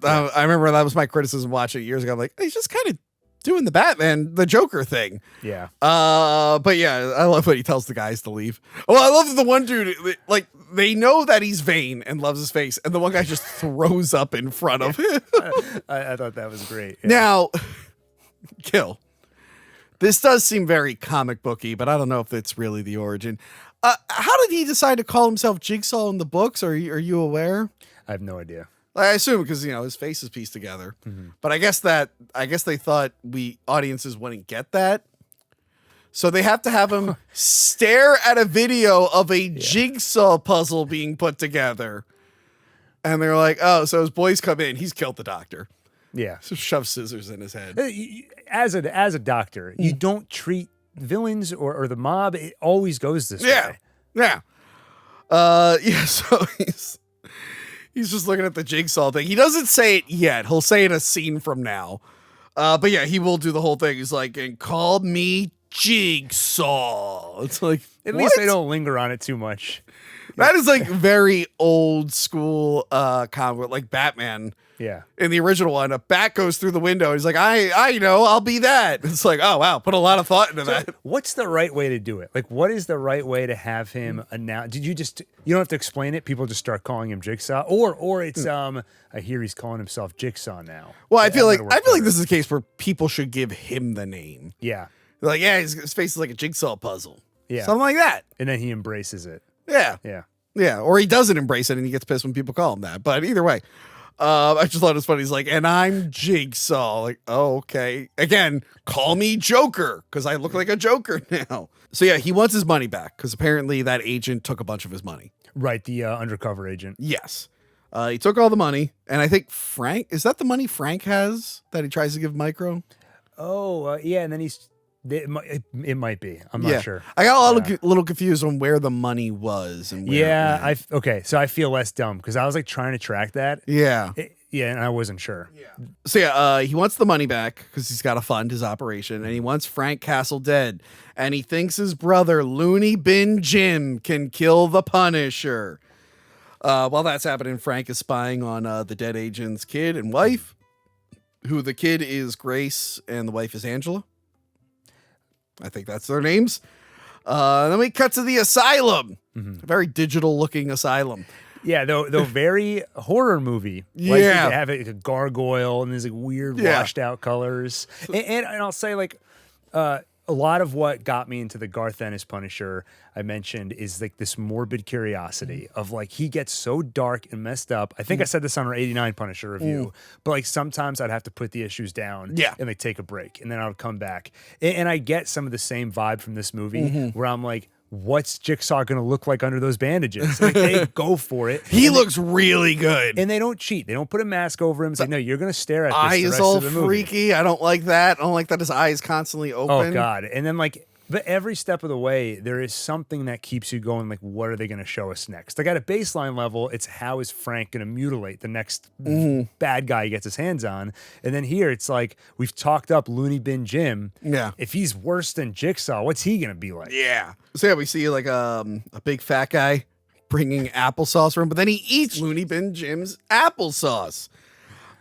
I remember that was my criticism watching it years ago. I'm like, he's just kind of doing the Joker thing. Yeah. But yeah, I love when he tells the guys to leave. Oh, I love the one dude, like, they know that he's vain and loves his face, and the one guy just throws up in front of him. I thought that was great. Yeah. Now, Gil, this does seem very comic booky, but I don't know if it's really the origin. How did he decide to call himself Jigsaw in the books? Are you aware? I have no idea. I assume because his face is pieced together. But I guess they thought we audiences wouldn't get that. So they have to have him stare at a video of a jigsaw puzzle being put together. And they're like, oh, so his boys come in. He's killed the doctor. Yeah. So shove scissors in his head. As a doctor, you don't treat villains or the mob. It always goes this way. Yeah. So he's just looking at the jigsaw thing. He doesn't say it yet. He'll say it a scene from now. But yeah, he will do the whole thing. He's like, and call me Jigsaw. It's like, at least they don't linger on it too much. That is like very old school comic, like Batman. Yeah. In the original one, a bat goes through the window. He's like, I know, I'll be that. It's like, oh wow, put a lot of thought into that. What's the right way to do it? Like, what is the right way to have him announce? You don't have to explain it. People just start calling him Jigsaw, or it's I hear he's calling himself Jigsaw now. Well, I feel like this is a case where people should give him the name. Yeah. Like, yeah, his face is like a jigsaw puzzle. Yeah. Something like that. And then he embraces it. Yeah. Yeah. Yeah. Or he doesn't embrace it and he gets pissed when people call him that. But either way, I just thought it was funny. He's like, and I'm Jigsaw. Like, oh, okay. Again, call me Joker because I look like a Joker now. So yeah, he wants his money back because apparently that agent took a bunch of his money. Right. The undercover agent. Yes. He took all the money. And I think Frank, is that the money Frank has that he tries to give Micro? Oh, yeah. And then it might be. I'm not sure. I got a little confused on where the money was. And where okay. So I feel less dumb because I was like trying to track that. Yeah. And I wasn't sure. Yeah. So yeah, he wants the money back because he's got to fund his operation, and he wants Frank Castle dead, and he thinks his brother Looney Bin Jim can kill the Punisher. While that's happening, Frank is spying on the dead agent's kid and wife, who the kid is Grace and the wife is Angela. I think that's their names. Then we cut to the asylum. A very digital looking asylum. Yeah, though very horror movie. Like, they have a gargoyle and there's like weird washed out colors. And I'll say like a lot of what got me into the Garth Ennis Punisher I mentioned is like this morbid curiosity of like he gets so dark and messed up. I think I said this on our 89 Punisher review, but like sometimes I'd have to put the issues down and like take a break and then I would come back. And I get some of the same vibe from this movie where I'm like, what's Jigsaw going to look like under those bandages? Like they go for it. He looks really good. And they don't cheat. They don't put a mask over him. It's like, no, you're going to stare at this eyes the rest all of the movie. freaky. I don't like that. I don't like that his eye is constantly open. Oh, God. And then like, but every step of the way, there is something that keeps you going, like, what are they going to show us next? Like, at a baseline level, it's how is Frank going to mutilate the next bad guy he gets his hands on? And then here, it's like, we've talked up Looney Bin Jim. Yeah. If he's worse than Jigsaw, what's he going to be like? Yeah. So, yeah, we see, like, a big fat guy bringing applesauce for him, but then he eats Looney Bin Jim's applesauce.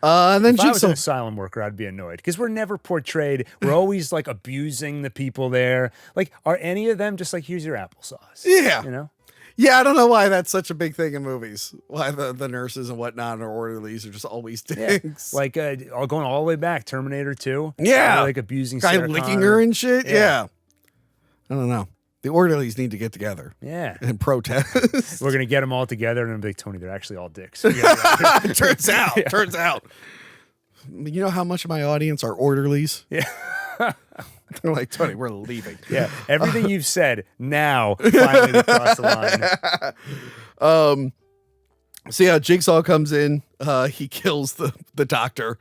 And then if I was an asylum worker, I'd be annoyed because we're never portrayed. We're always like abusing the people there. Like, are any of them just like, here's your applesauce? Yeah. You know? Yeah, I don't know why that's such a big thing in movies. Why the nurses and whatnot or orderlies are just always dicks. Yeah. Like, going all the way back, Terminator 2. Yeah. Like abusing guy Sarah licking Connor. her and shit. Yeah. I don't know. The orderlies need to get together. Yeah. And protest. We're going to get them all together and be like, Tony, they're actually all dicks. Turns out. You know how much of my audience are orderlies? Yeah. They're like, Tony, we're leaving. Yeah. Everything you've said now finally crossed the line. So yeah, Jigsaw comes in. He kills the doctor.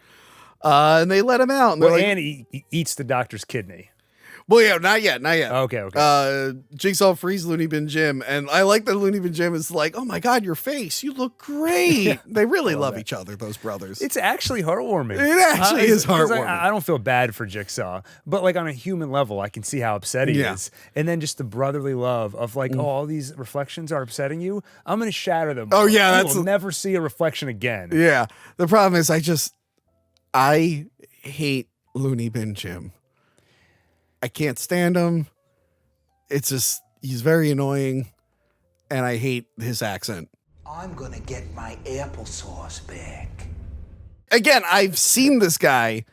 And they let him out. And, and he eats the doctor's kidney. Well, yeah, not yet. Okay. Jigsaw frees Looney Bin Jim, and I like that Looney Bin Jim is like, oh my God, your face, you look great. They really love each other, those brothers. It's actually heartwarming. It actually is heartwarming. I don't feel bad for Jigsaw, but like on a human level, I can see how upset he is. And then just the brotherly love of like, oh, all these reflections are upsetting you. I'm going to shatter them. Oh yeah, we'll never see a reflection again. Yeah. The problem is I hate Looney Bin Jim. I can't stand him. It's just, he's very annoying, and I hate his accent. I'm gonna get my applesauce back. Again, I've seen this guy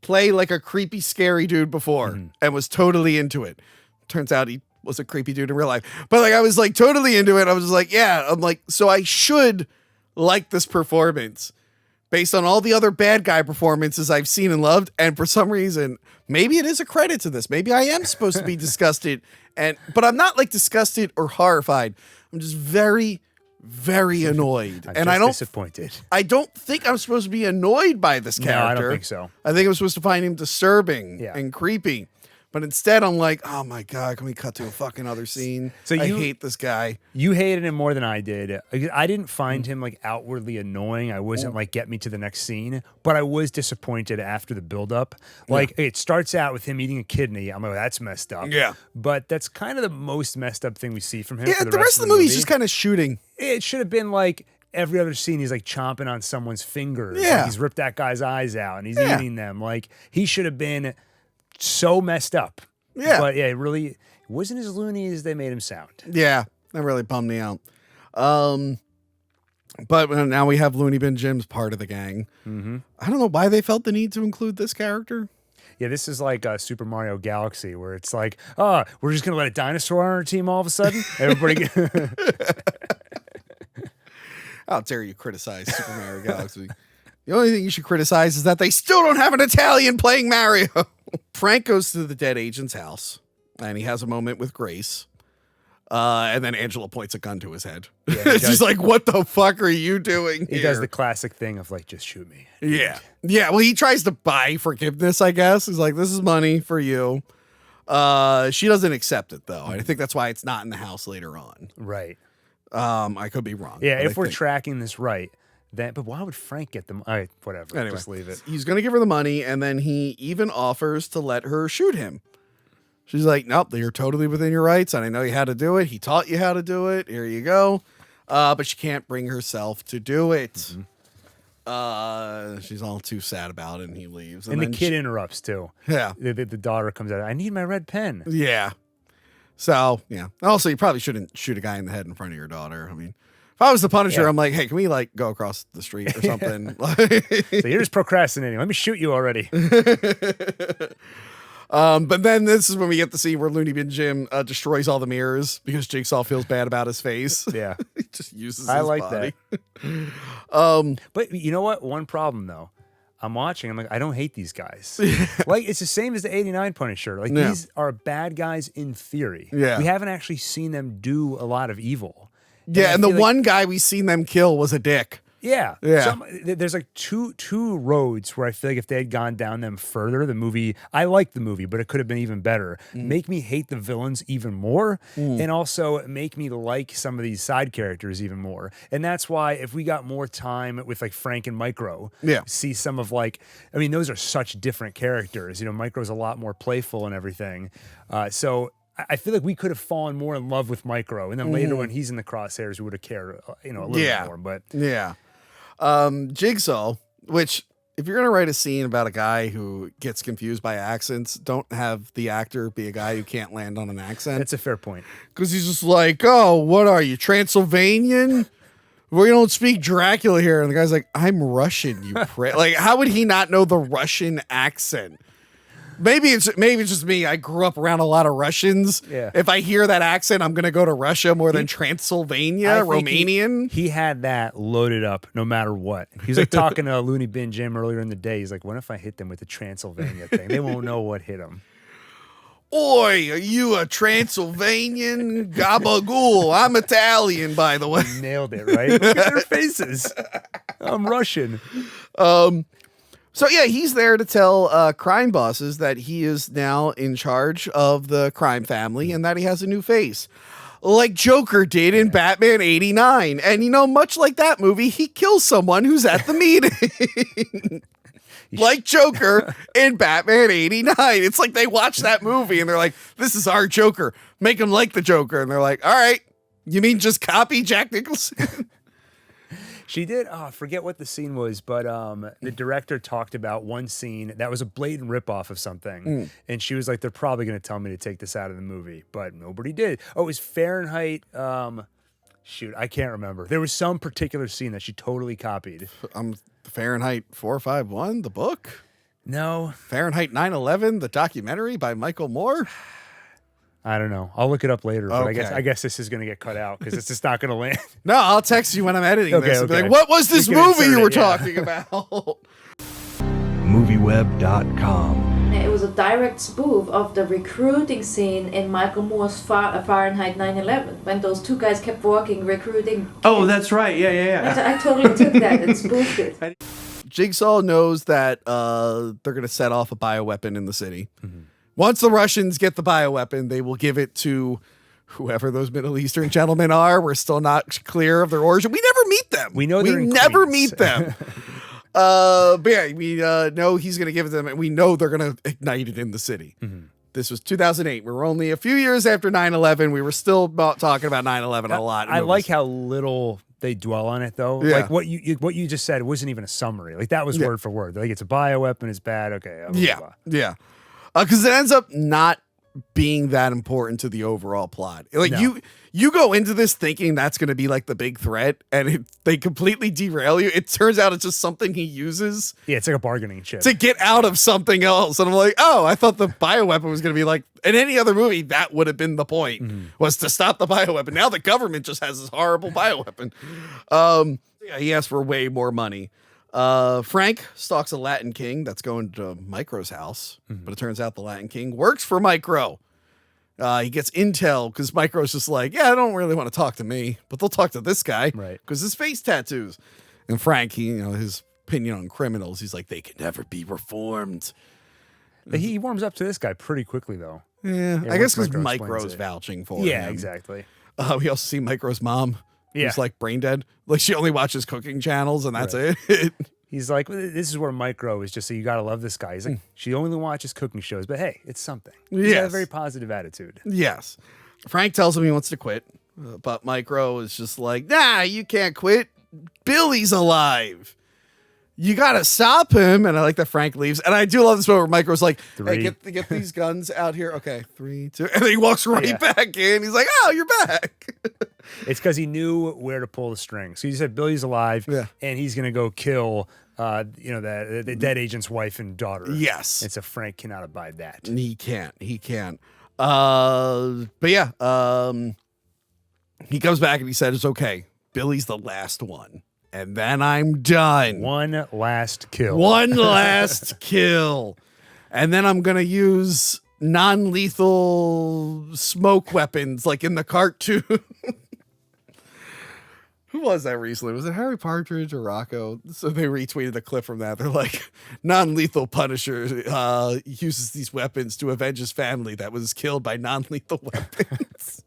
play like a creepy, scary dude before and was totally into it. Turns out he was a creepy dude in real life. But like, I was like totally into it. I was like, yeah, I'm like, so I should like this performance based on all the other bad guy performances I've seen and loved. And for some reason, maybe it is a credit to this. Maybe I am supposed to be disgusted, but I'm not like disgusted or horrified. I'm just very, very annoyed. And I don't disappointed. I don't think I'm supposed to be annoyed by this character. No, I don't think so. I think I'm supposed to find him disturbing and creepy. But instead, I'm like, oh my God, can we cut to a fucking other scene? So I hate this guy. You hated him more than I did. I didn't find him like outwardly annoying. I wasn't like, get me to the next scene. But I was disappointed after the buildup. Like, it starts out with him eating a kidney. I'm like, that's messed up. Yeah. But that's kind of the most messed up thing we see from him. Yeah, for the rest of the movie is just kind of shooting. It should have been like every other scene. He's like chomping on someone's fingers. Yeah. Like, he's ripped that guy's eyes out and he's eating them. Like, he should have been so messed up. Yeah. But yeah, it really wasn't as loony as they made him sound. Yeah, that really bummed me out. But now we have Looney Bin Jim's part of the gang. I don't know why they felt the need to include this character. Yeah, this is like Super Mario Galaxy, where it's like, oh, we're just going to let a dinosaur on our team all of a sudden? Everybody. How dare you criticize Super Mario Galaxy? The only thing you should criticize is that they still don't have an Italian playing Mario. Frank goes to the dead agent's house, and he has a moment with Grace. And then Angela points a gun to his head. Yeah, she's like, what the fuck are you doing He does the classic thing of like, just shoot me. Yeah. Yeah, well, he tries to buy forgiveness, I guess. He's like, this is money for you. She doesn't accept it, though. I think that's why it's not in the house later on. Right. I could be wrong. Yeah, if we're tracking this right. But why would Frank get them? All right, whatever. Anyway, just leave it. He's going to give her the money, and then he even offers to let her shoot him. She's like, nope, you're totally within your rights, and I know you how to do it. He taught you how to do it. Here you go. But she can't bring herself to do it. She's all too sad about it, and he leaves. And the kid interrupts, too. Yeah. The daughter comes out, I need my red pen. Yeah. So, yeah. Also, you probably shouldn't shoot a guy in the head in front of your daughter. I mean, if I was the Punisher, I'm like, hey, can we like go across the street or something? So you're just procrastinating. Let me shoot you already. But then this is when we get the scene where Looney Bin Jim destroys all the mirrors because Jigsaw feels bad about his face. Yeah. He just uses his I like body. that. But you know what? One problem, though. I'm watching. I'm like, I don't hate these guys. Like, it's the same as the 89 Punisher. Like, these are bad guys in theory. Yeah. We haven't actually seen them do a lot of evil. Yeah, and the one guy we seen them kill was a dick. Yeah. Yeah. There's like two roads where I feel like if they had gone down them further, the movie, I like the movie, but it could have been even better. Make me hate the villains even more, and also make me like some of these side characters even more. And that's why if we got more time with like Frank and Micro, see some of like, I mean, those are such different characters. You know, Micro's a lot more playful and everything. So I feel like we could have fallen more in love with Micro, and then later when he's in the crosshairs, we would have cared, a little bit more. But Jigsaw, which if you're gonna write a scene about a guy who gets confused by accents, don't have the actor be a guy who can't land on an accent. That's a fair point. Because he's just like, oh, what are you, Transylvanian? We don't speak Dracula here, and the guy's like, I'm Russian, you prick. Like, how would he not know the Russian accent? Maybe it's just me. I grew up around a lot of Russians. Yeah. If I hear that accent, I'm gonna go to Russia more than Transylvania, Romanian. He had that loaded up no matter what. He was like talking to Looney Bin Jim earlier in the day. He's like, what if I hit them with the Transylvania thing? They won't know what hit them. Oi, are you a Transylvanian? Gabagool. I'm Italian, by the way. Nailed it, right? Look at their faces. I'm Russian. So yeah, he's there to tell crime bosses that he is now in charge of the crime family and that he has a new face. Like Joker did in Batman 89. And much like that movie, he kills someone who's at the meeting. Like Joker in Batman 89. It's like they watch that movie and they're like, this is our Joker. Make him like the Joker. And they're like, all right, you mean just copy Jack Nicholson? She did. Oh, I forget what the scene was, but the director talked about one scene that was a blatant ripoff of something, and she was like, "They're probably going to tell me to take this out of the movie," but nobody did. Oh, it was Fahrenheit. Shoot, I can't remember. There was some particular scene that she totally copied. Fahrenheit 451, the book. No, Fahrenheit 9/11, the documentary by Michael Moore. I don't know. I'll look it up later. But Okay. I guess this is going to get cut out because it's just not going to land. No, I'll text you when I'm editing Okay, this. And be okay. like, what was this You can movie insert you were it, yeah. talking about? Movieweb.com. It was a direct spoof of the recruiting scene in Michael Moore's Fahrenheit 9/11 when those two guys kept walking recruiting. Oh, that's right. Yeah. I totally took that and spoofed it. Jigsaw knows that they're going to set off a bioweapon in the city. Once the Russians get the bioweapon, they will give it to whoever those Middle Eastern gentlemen are. We're still not clear of their origin. We never meet them. We know they're in never Queens. meet them. But yeah, we know he's going to give it to them, and we know they're going to ignite it in the city. This was 2008. We were only a few years after 9/11. We were still talking about 9/11 a lot. in I movies. like how little they dwell on it, though. Yeah. Like what you just said wasn't even a summary. Like that was word for word. Like it's a bioweapon. It's bad. Okay. Blah, blah, blah. Yeah. Because it ends up not being that important to the overall plot. Like No. you go into this thinking that's going to be like the big threat, and they completely derail you. It turns out it's just something he uses Yeah, it's like a bargaining chip. to get out of something else. And I'm like, oh, I thought the bioweapon was going to be like in any other movie. That would have been the point, was to stop the bioweapon. Now the government just has this horrible bioweapon. Yeah, he asked for way more money. Frank stalks a Latin king that's going to Micro's house, but it turns out the Latin king works for Micro. He gets intel because Micro's just like, yeah, I don't really want to talk to me, but they'll talk to this guy, Right. Because his face tattoos. And Frank, his opinion on criminals, he's like, they can never be reformed. He warms up to this guy pretty quickly, though. Yeah, I once guess because Micro explains Micro's it. vouching for Yeah, him. exactly. We also see Micro's mom, Yeah. who's like brain dead. Like she only watches cooking channels, and that's Right. it. He's like, this is where Micro is just so you got to love this guy. He's like, she only watches cooking shows, but hey, it's something. He's got a Yes. very positive attitude. Yes. Frank tells him he wants to quit, but Micro is just like, nah, you can't quit. Billy's alive. You got to stop him. And I like that Frank leaves. And I do love this moment where Micro's like, hey, get these guns out here. Okay, 3, 2. And then he walks right back in. He's like, oh, you're back. It's because he knew where to pull the string. So he said Billy's alive, and he's going to go kill, the dead agent's wife and daughter. Yes. And so Frank cannot abide that. He can't. But yeah, he comes back and he said, it's okay. Billy's the last one. And then I'm done. One last kill. One last kill. And then I'm going to use non-lethal smoke weapons like in the cartoon. Who was that recently? Was it Harry Partridge or Rocco? So they retweeted a clip from that. They're like, non-lethal Punisher uses these weapons to avenge his family that was killed by non-lethal weapons.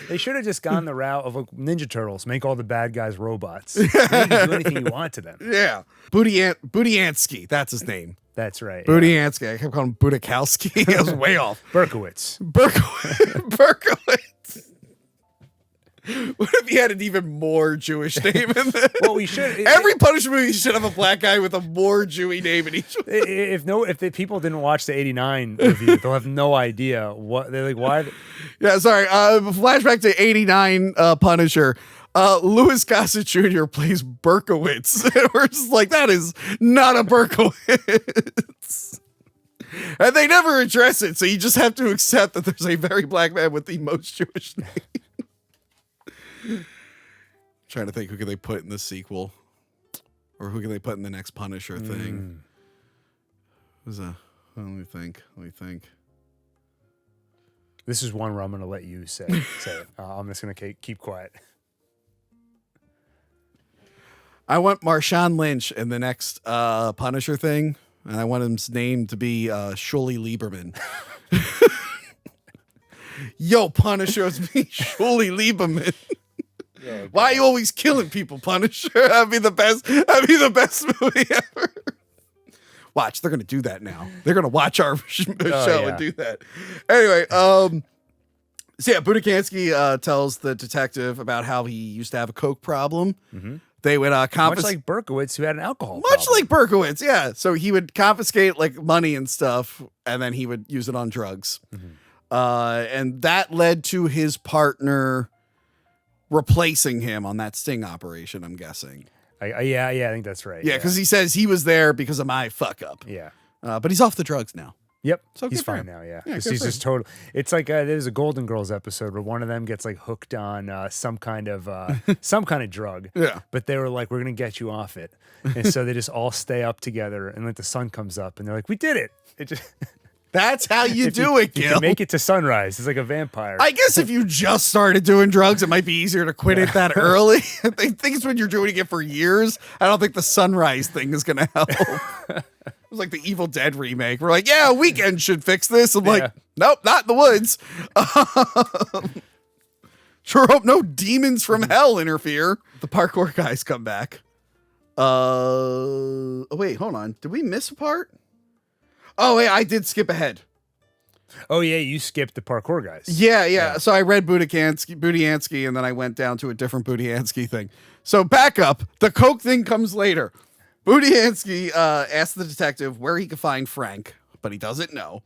They should have just gone the route of like Ninja Turtles, make all the bad guys robots. You can do anything you want to them. Yeah. Budiansky, that's his name. That's right. Budiansky. I kept calling him Budakowski. I was way off. Berkowitz. Berkowitz. What if he had an even more Jewish name in this? Well, we should. Every Punisher movie should have a black guy with a more Jewy name in each one. If the people didn't watch the '89 review, they'll have no idea what they're like. Why? Yeah, sorry. Flashback to '89 Punisher. Louis Gossett Jr. plays Berkowitz. We're just like, that is not a Berkowitz. And they never address it, so you just have to accept that there's a very black man with the most Jewish name. Trying to think, who can they put in the sequel, or who can they put in the next Punisher thing? Who's a? Let me think. This is one where I'm going to let you say it. I'm just going to keep quiet. I want Marshawn Lynch in the next Punisher thing, and I want his name to be Shully Lieberman. Yo, Punisher, it's me, Shully Lieberman. Okay. Why are you always killing people, Punisher? That'd be the best movie ever. Watch, they're gonna do that now. They're gonna watch our show and do that. Anyway, so yeah, Budakansky tells the detective about how he used to have a coke problem. They would Much confiscate. like Berkowitz, who had an alcohol Much problem. like Berkowitz, yeah. So he would confiscate like money and stuff, and then he would use it on drugs. And that led to his partner replacing him on that sting operation, I'm guessing. Yeah, I think that's right. Yeah, because he says he was there because of my fuck up. Yeah. But he's off the drugs now. Yep. So he's good for fine him. now, yeah. Yeah, 'Cause good he's for just total. It's like there's a Golden Girls episode where one of them gets like hooked on some kind of drug. Yeah. But they were like, we're gonna get you off it, and so they just all stay up together, and like the sun comes up, and they're like, we did it. It just That's how you do it, you Gil. can make it to sunrise. It's like a vampire. I guess if you just started doing drugs, it might be easier to quit it that early. I think it's when you're doing it for years. I don't think the sunrise thing is going to help. It was like the Evil Dead remake. We're like, yeah, a weekend should fix this. I'm like, nope, not in the woods. Sure hope no demons from hell interfere. The parkour guys come back. Oh, wait, hold on. Did we miss a part? Oh, wait, I did skip ahead. Oh yeah, you skipped the parkour guys. Yeah. So I read Budiansky, and then I went down to a different Budiansky thing. So back up. The Coke thing comes later. Budiansky asks the detective where he could find Frank, but he doesn't know.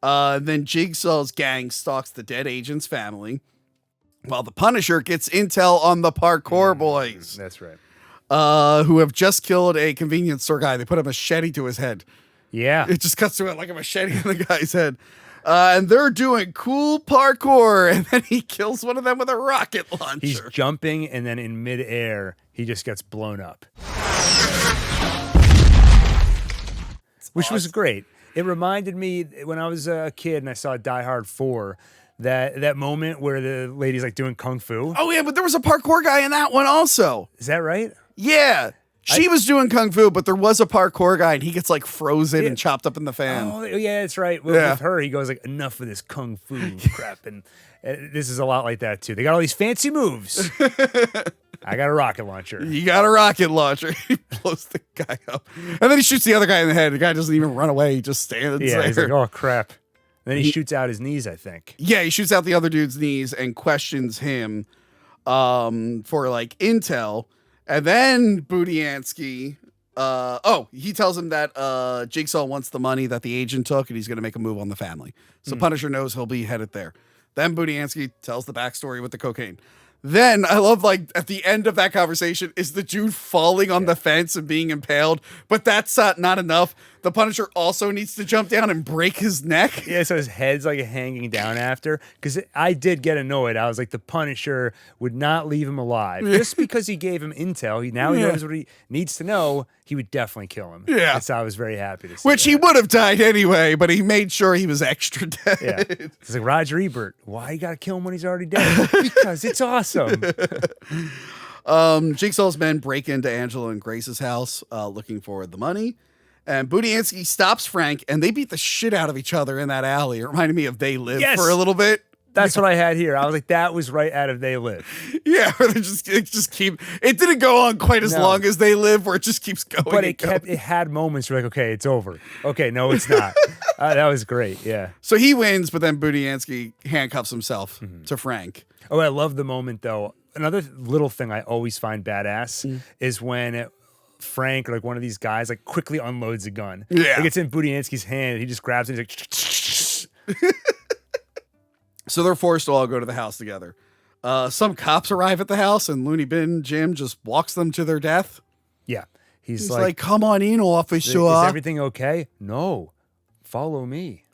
Then Jigsaw's gang stalks the dead agent's family, while the Punisher gets intel on the parkour boys. That's right. Who have just killed a convenience store guy. They put a machete to his head. Yeah. It just cuts to it like a machete in the guy's head. And they're doing cool parkour, and then he kills one of them with a rocket launcher. He's jumping, and then in midair, he just gets blown up. Which was great. It reminded me when I was a kid and I saw Die Hard 4, that moment where the lady's like doing kung fu. Oh, yeah, but there was a parkour guy in that one also. Is that right? Yeah. She was doing kung fu, but there was a parkour guy, and he gets like frozen and chopped up in the fan. Oh, yeah, that's right. With her, he goes like, enough of this kung fu crap. And this is a lot like that, too. They got all these fancy moves. I got a rocket launcher. You got a rocket launcher. He blows the guy up. And then he shoots the other guy in the head. The guy doesn't even run away. He just stands there. He's like, oh, crap. And then he shoots out his knees, I think. Yeah, he shoots out the other dude's knees and questions him for like intel. And then Budiansky, he tells him that Jigsaw wants the money that the agent took, and he's going to make a move on the family. So Punisher knows he'll be headed there. Then Budiansky tells the backstory with the cocaine. Then I love, like, at the end of that conversation is the dude falling on the fence and being impaled, but that's not enough. The Punisher also needs to jump down and break his neck. Yeah, so his head's like hanging down after. Because I did get annoyed. I was like, the Punisher would not leave him alive. Just because he gave him intel, he knows what he needs to know, he would definitely kill him. Yeah. And so I was very happy to see Which that. he would have died anyway, but he made sure he was extra dead. Yeah. It's like, Roger Ebert, why you gotta kill him when he's already dead? Because it's awesome. Jigsaw's men break into Angela and Grace's house looking for the money. And Budiansky stops Frank, and they beat the shit out of each other in that alley. It reminded me of They Live for a little bit. That's what I had here. I was like, that was right out of They Live. Yeah, where it didn't go on quite as long as They Live, where it just keeps going. But it had moments where like, okay, it's over. Okay, no, it's not. That was great. Yeah. So he wins, but then Budiansky handcuffs himself to Frank. Oh, I love the moment though. Another little thing I always find badass is when Frank or like one of these guys like quickly unloads a gun. Yeah. Like it's in Budiansky's hand and he just grabs it and he's like So they're forced to all go to the house together. Some cops arrive at the house, and Looney Bin Jim just walks them to their death. Yeah. He's like, come on in, officer. Is everything okay? No. Follow me.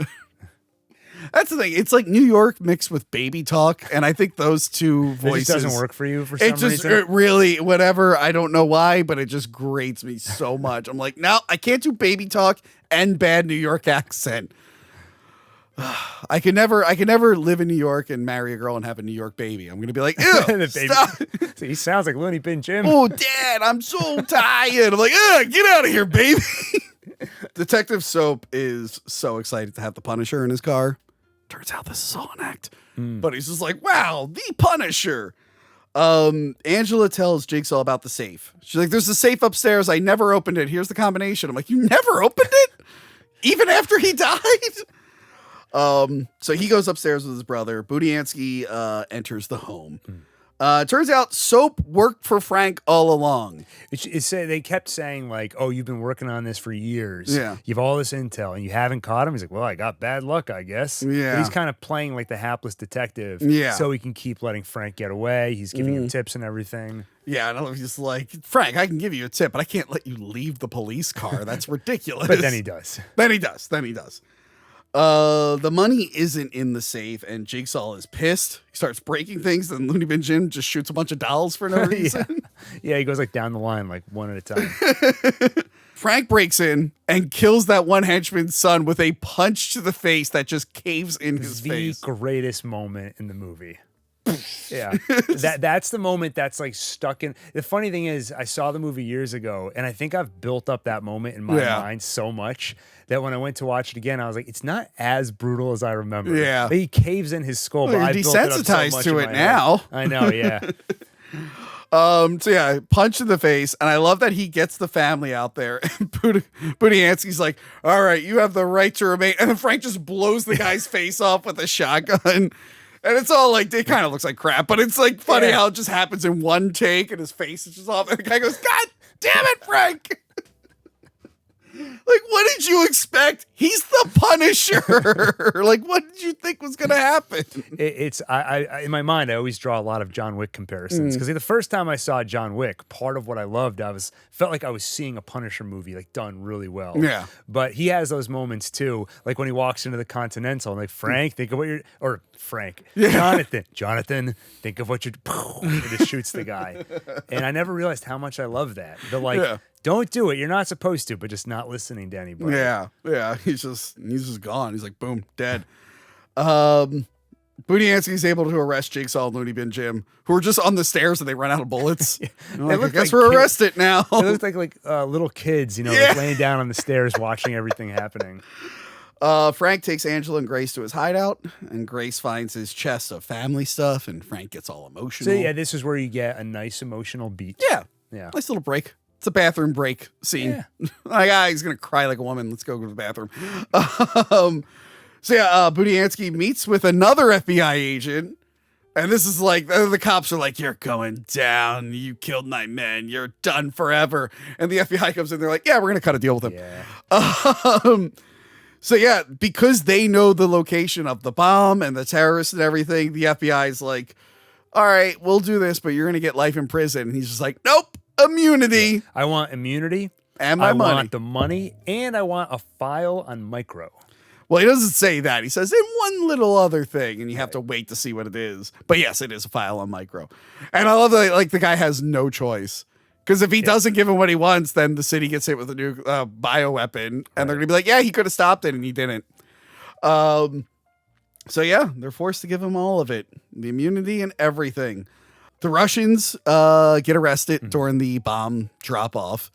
That's the thing. It's like New York mixed with baby talk, and I think those two voices It just doesn't work for you for some reason. It really, whatever. I don't know why, but it just grates me so much. I'm like, no, I can't do baby talk and bad New York accent. I could never live in New York and marry a girl and have a New York baby. I'm gonna be like, ew, stop. So he sounds like Looney Bin Jim. Oh, Dad, I'm so tired. I'm like, get out of here, baby. Detective Soap is so excited to have the Punisher in his car. Turns out this is all an act. But he's just like, wow, the Punisher. Angela tells Jigsaw about the safe. She's like, there's a safe upstairs. I never opened it. Here's the combination. I'm like, you never opened it? Even after he died? So he goes upstairs with his brother. Budiansky enters the home. Turns out soap worked for Frank all along. They kept saying like, "Oh, you've been working on this for years. Yeah. You have all this intel, and you haven't caught him." He's like, "Well, I got bad luck, I guess." Yeah. But he's kind of playing like the hapless detective. Yeah. So he can keep letting Frank get away. He's giving him tips and everything. Yeah, and he's just like, Frank, I can give you a tip, but I can't let you leave the police car. That's ridiculous. But then he does. Then he does. The money isn't in the safe, and Jigsaw is pissed. He starts breaking things, and Looney Bin Jim just shoots a bunch of dolls for no reason. Yeah, he goes like down the line, like one at a time. Frank breaks in and kills that one henchman's son with a punch to the face that just caves in his face. The greatest moment in the movie. Yeah, that's the moment that's like stuck in. The funny thing is, I saw the movie years ago, and I think I've built up that moment in my mind so much that when I went to watch it again, I was like, it's not as brutal as I remember. Yeah, he caves in his skull. Well, but you're I built it up so desensitized much to in it my now. head. I know. Yeah. So yeah, punch in the face, and I love that he gets the family out there. And Budiansky's like, "All right, you have the right to remain," and then Frank just blows the guy's face off with a shotgun. And it's all like, it kind of looks like crap, but it's like funny how it just happens in one take and his face is just off. And the guy goes, "God damn it, Frank." Like, what did you expect? He's the Punisher. Like, what did you think was going to happen? I in my mind, I always draw a lot of John Wick comparisons because the first time I saw John Wick, part of what I loved, felt like I was seeing a Punisher movie like done really well. Yeah. But he has those moments too, like when he walks into the Continental and like, Frank, think of what you're, or Frank, Jonathan, think of what you're, and just shoots the guy. And I never realized how much I love that. The like, don't do it. You're not supposed to, but just not listening to anybody. Yeah. He's just gone. He's like, boom, dead. Budiansky's able to arrest Jigsaw and Looney Bin Jim, who are just on the stairs and they run out of bullets. Like, I guess we're arrested now. They look like little kids, like laying down on the stairs watching everything happening. Frank takes Angela and Grace to his hideout, and Grace finds his chest of family stuff, and Frank gets all emotional. So yeah, this is where you get a nice emotional beat. Yeah. Nice little break. It's a bathroom break scene. Yeah. Like, he's going to cry like a woman. Let's go to the bathroom. Budiansky meets with another FBI agent. And this is like, the cops are like, "You're going down. You killed 9 men. You're done forever." And the FBI comes in. They're like, "Yeah, we're going to cut a deal with him." Yeah. Because they know the location of the bomb and the terrorists and everything, the FBI is like, "All right, we'll do this, but you're going to get life in prison." And he's just like, "Nope. Immunity." I want immunity and my money. I want the money, and I want a file on Micro. Well, he doesn't say that. He says, "In one little other thing," and you have to wait to see what it is. But yes, it is a file on Micro. And I love that, like, the guy has no choice. Because if he doesn't give him what he wants, then the city gets hit with a new bioweapon, and they're going to be like, "Yeah, he could have stopped it, and he didn't." They're forced to give him all of it. The immunity and everything. The Russians get arrested during the bomb drop-off,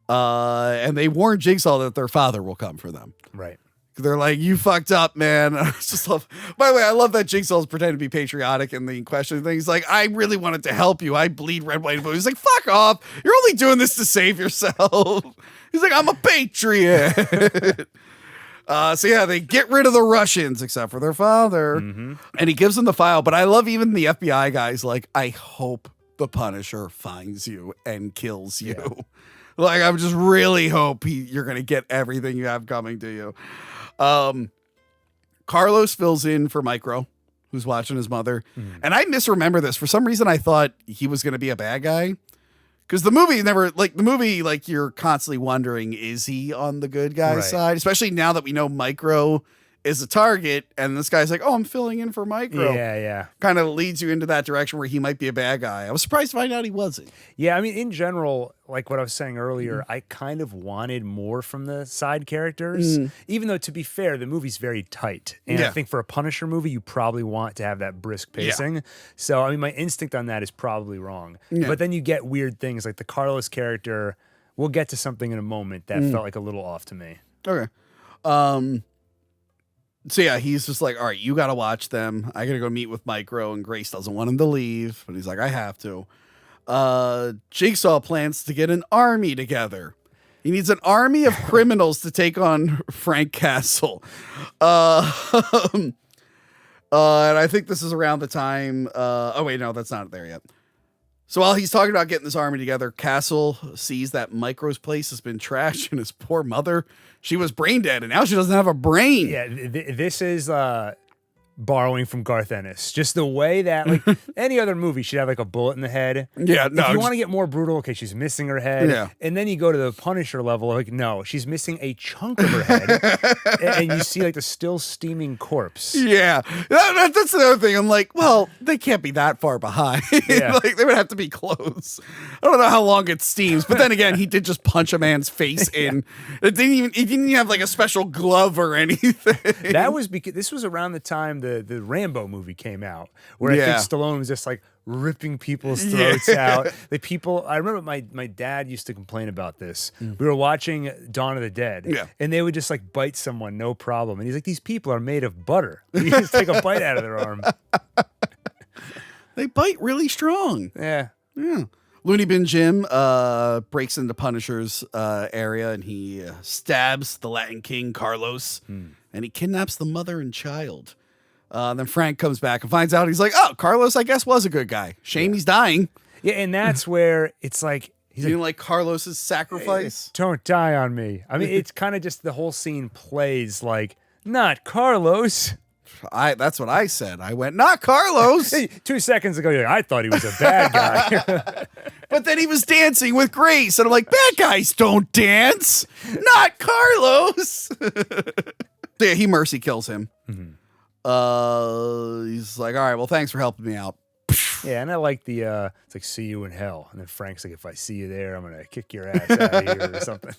and they warn Jigsaw that their father will come for them. Right. They're like, "You fucked up, man." I just love. By the way, I love that Jigsaw's pretending to be patriotic in the question thing. He's like, "I really wanted to help you. I bleed red, white, and blue." He's like, "Fuck off. You're only doing this to save yourself." He's like, "I'm a patriot." They get rid of the Russians except for their father, and he gives them the file. But I love even the FBI guys. Like, "I hope the Punisher finds you and kills you." Yeah. Like, I just really hope you're going to get everything you have coming to you. Carlos fills in for Micro, who's watching his mother. And I misremember this. For some reason, I thought he was going to be a bad guy. Because the movie, you're constantly wondering, is he on the good guy's side? Especially now that we know Micro is a target, and this guy's like, "Oh, I'm filling in for Micro." Yeah. Kind of leads you into that direction where he might be a bad guy. I was surprised to find out he wasn't. Yeah, I mean, in general, like what I was saying earlier, I kind of wanted more from the side characters, even though, to be fair, the movie's very tight. And I think for a Punisher movie, you probably want to have that brisk pacing. Yeah. So, I mean, my instinct on that is probably wrong. Yeah. But then you get weird things, like the Carlos character. We'll get to something in a moment that felt like a little off to me. Okay. He's just like, "All right, you got to watch them. I got to go meet with Micro," and Grace doesn't want him to leave, but he's like, "I have to." Jigsaw plans to get an army together. He needs an army of criminals to take on Frank Castle. And I think this is around the time. Oh wait, no, that's not there yet. So while he's talking about getting this army together, Castle sees that Micro's place has been trashed, and his poor mother, she was brain dead, and now she doesn't have a brain. Yeah, this is borrowing from Garth Ennis. Just the way that, like, any other movie should have, like, a bullet in the head. Yeah, no. If you want to get more brutal, okay, she's missing her head. Yeah. And then you go to the Punisher level, like, no, she's missing a chunk of her head. And you see, like, the still steaming corpse. Yeah. That's the other thing. I'm like, well, they can't be that far behind. Yeah. Like, they would have to be close. I don't know how long it steams. But then again, he did just punch a man's face in. He didn't even have, like, a special glove or anything. That was because this was around the time the Rambo movie came out, where I think Stallone was just like ripping people's throats out. The people, I remember my dad used to complain about this. We were watching Dawn of the Dead, and they would just like bite someone, no problem. And he's like, these people are made of butter. You just take a bite out of their arm. They bite really strong. Yeah. Looney Bin Jim breaks into Punisher's area, and he stabs the Latin King Carlos, and he kidnaps the mother and child. Then Frank comes back and finds out. He's like, oh, Carlos, I guess, was a good guy. Shame he's dying. Yeah, and that's where it's like, he's like Carlos's sacrifice. Don't die on me. I mean, it's kind of just the whole scene plays like, not Carlos. That's what I said. I went, not Carlos. 2 seconds ago, you're like, I thought he was a bad guy. But then he was dancing with Grace. And I'm like, bad guys don't dance. Not Carlos. Yeah, he mercy kills him. He's like, all right, well, thanks for helping me out. Yeah, and I like the, it's like, see you in hell. And then Frank's like, if I see you there, I'm going to kick your ass out of here or something.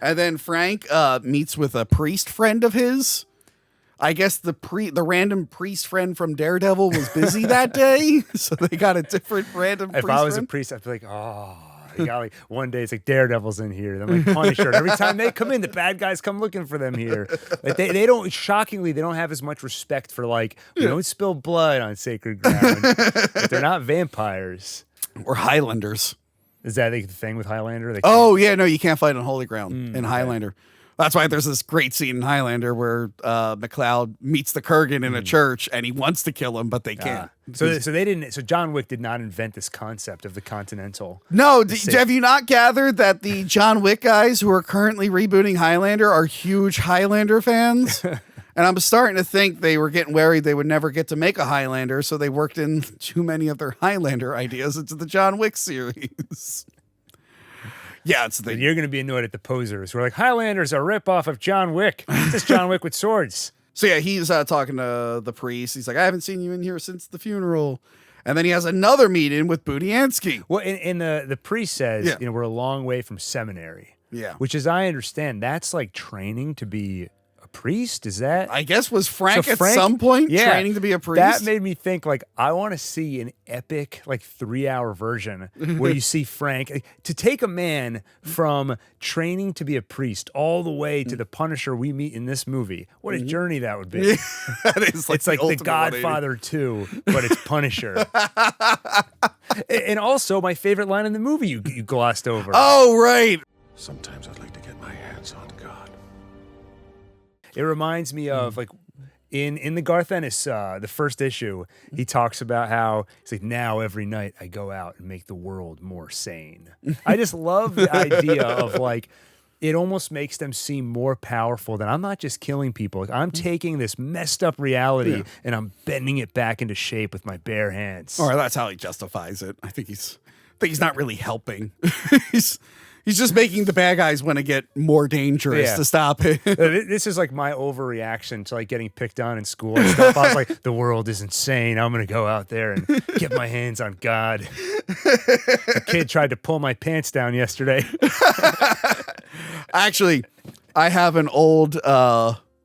And then Frank meets with a priest friend of his. I guess the random priest friend from Daredevil was busy that day, so they got a different random priest If I was friend. a priest, I'd be like, oh, you got like one day it's like Daredevil's in here. Then like Punisher. And every time they come in, the bad guys come looking for them here. Like they don't, shockingly, they don't have as much respect for like, we don't spill blood on sacred ground. But they're not vampires. Or Highlanders. Is that like, the thing with Highlander? Oh, yeah, no, you can't fight on holy ground in Highlander. That's why there's this great scene in Highlander where McLeod meets the Kurgan in a church and he wants to kill him, but they can't. So they didn't. So John Wick did not invent this concept of the Continental. No, have you not gathered that the John Wick guys who are currently rebooting Highlander are huge Highlander fans? And I'm starting to think they were getting worried they would never get to make a Highlander, so they worked in too many of their Highlander ideas into the John Wick series. Yeah, it's the You're going to be annoyed at the posers. We're like, Highlander's a ripoff of John Wick. It's just John Wick with swords. So yeah, he's talking to the priest. He's like, I haven't seen you in here since the funeral. And then he has another meeting with Budiansky. Well, and the priest says, we're a long way from seminary. Yeah. Which, as I understand, that's like training to be a priest. Is that? I guess was Frank at some point training to be a priest? That made me think, like, I want to see an epic, like, 3-hour version where you see Frank, to take a man from training to be a priest all the way to the Punisher we meet in this movie. What a journey that would be. That is like it's like The Godfather 2, but it's Punisher. And also, my favorite line in the movie you glossed over. Oh, right. Sometimes I'd like to get my hands on God. It reminds me of like in the Garth Ennis, the first issue, he talks about how he's like, now every night I go out and make the world more sane. I just love the idea of like, it almost makes them seem more powerful than I'm not just killing people. Like, I'm taking this messed up reality and I'm bending it back into shape with my bare hands. Or that's how he justifies it. I think he's not really helping. He's just making the bad guys want to get more dangerous to stop it. This is like my overreaction to like getting picked on in school and stuff. I was like, the world is insane. I'm going to go out there and get my hands on God. The kid tried to pull my pants down yesterday. Actually, I have an old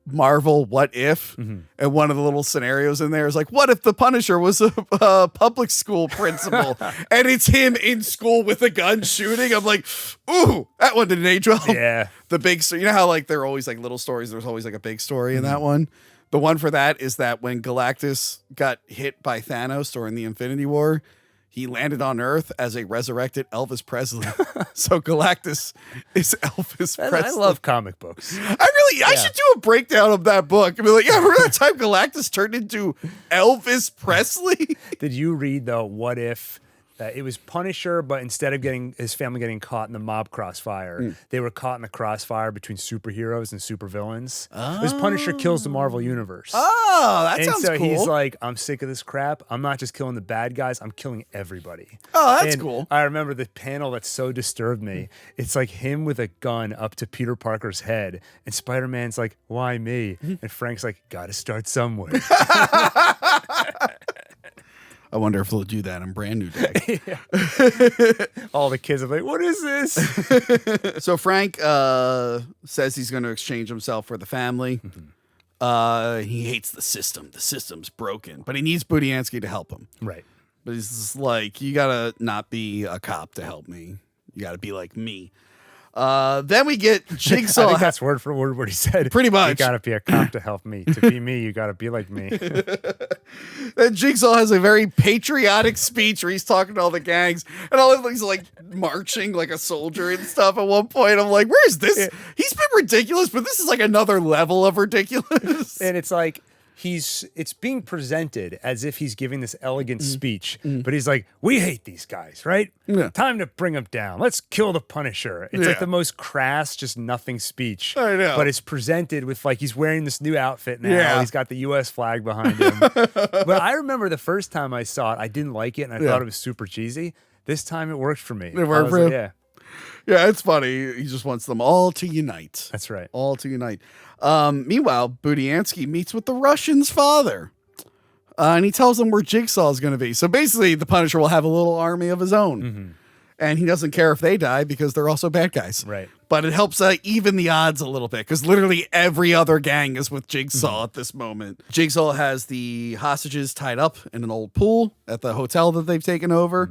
Marvel what if, and one of the little scenarios in there is like, what if the Punisher was a public school principal and it's him in school with a gun shooting? I'm like, ooh, that one didn't age well. Yeah. The big story, you know how like there are always like little stories, there's always like a big story in that one. The one for that is that when Galactus got hit by Thanos during the Infinity War, He landed on Earth as a resurrected Elvis Presley. So Galactus is Elvis Presley. I love comic books. I should do a breakdown of that book. I mean, like, yeah, remember that time Galactus turned into Elvis Presley? Did you read, though, what if it was Punisher, but instead of getting his family getting caught in the mob crossfire, they were caught in the crossfire between superheroes and supervillains? Because Punisher kills the Marvel Universe. Oh, that sounds cool. And so he's cool. like, I'm sick of this crap. I'm not just killing the bad guys. I'm killing everybody. Oh, that's and cool. I remember the panel that so disturbed me. It's like him with a gun up to Peter Parker's head. And Spider-Man's like, why me? And Frank's like, gotta start somewhere. I wonder if they'll do that in Brand New Day. All the kids are like, what is this? So Frank says he's going to exchange himself for the family. He hates the system. The system's broken. But he needs Budiansky to help him. Right. But he's just like, you got to not be a cop to help me. You got to be like me. Then we get Jigsaw. I think that's word for word what he said. Pretty much. You gotta be a cop to help me. To be me, you gotta be like me. Then Jigsaw has a very patriotic speech where he's talking to all the gangs, and all he's like marching like a soldier and stuff. At one point, I'm like, where is this? He's been ridiculous, but this is like another level of ridiculous. And it's like it's being presented as if he's giving this elegant speech, but he's like, we hate these guys, right? Yeah. Time to bring them down. Let's kill the Punisher. It's like the most crass, just nothing speech. I know. But it's presented with like he's wearing this new outfit now. Yeah. He's got the US flag behind him. But I remember the first time I saw it, I didn't like it and I thought it was super cheesy. This time it worked for me. It worked for you? Yeah. Yeah, it's funny. He just wants them all to unite. That's right. All to unite. Meanwhile, Budiansky meets with the Russian's father. And he tells him where Jigsaw is going to be. So basically, the Punisher will have a little army of his own. And he doesn't care if they die because they're also bad guys. Right. But it helps even the odds a little bit because literally every other gang is with Jigsaw at this moment. Jigsaw has the hostages tied up in an old pool at the hotel that they've taken over.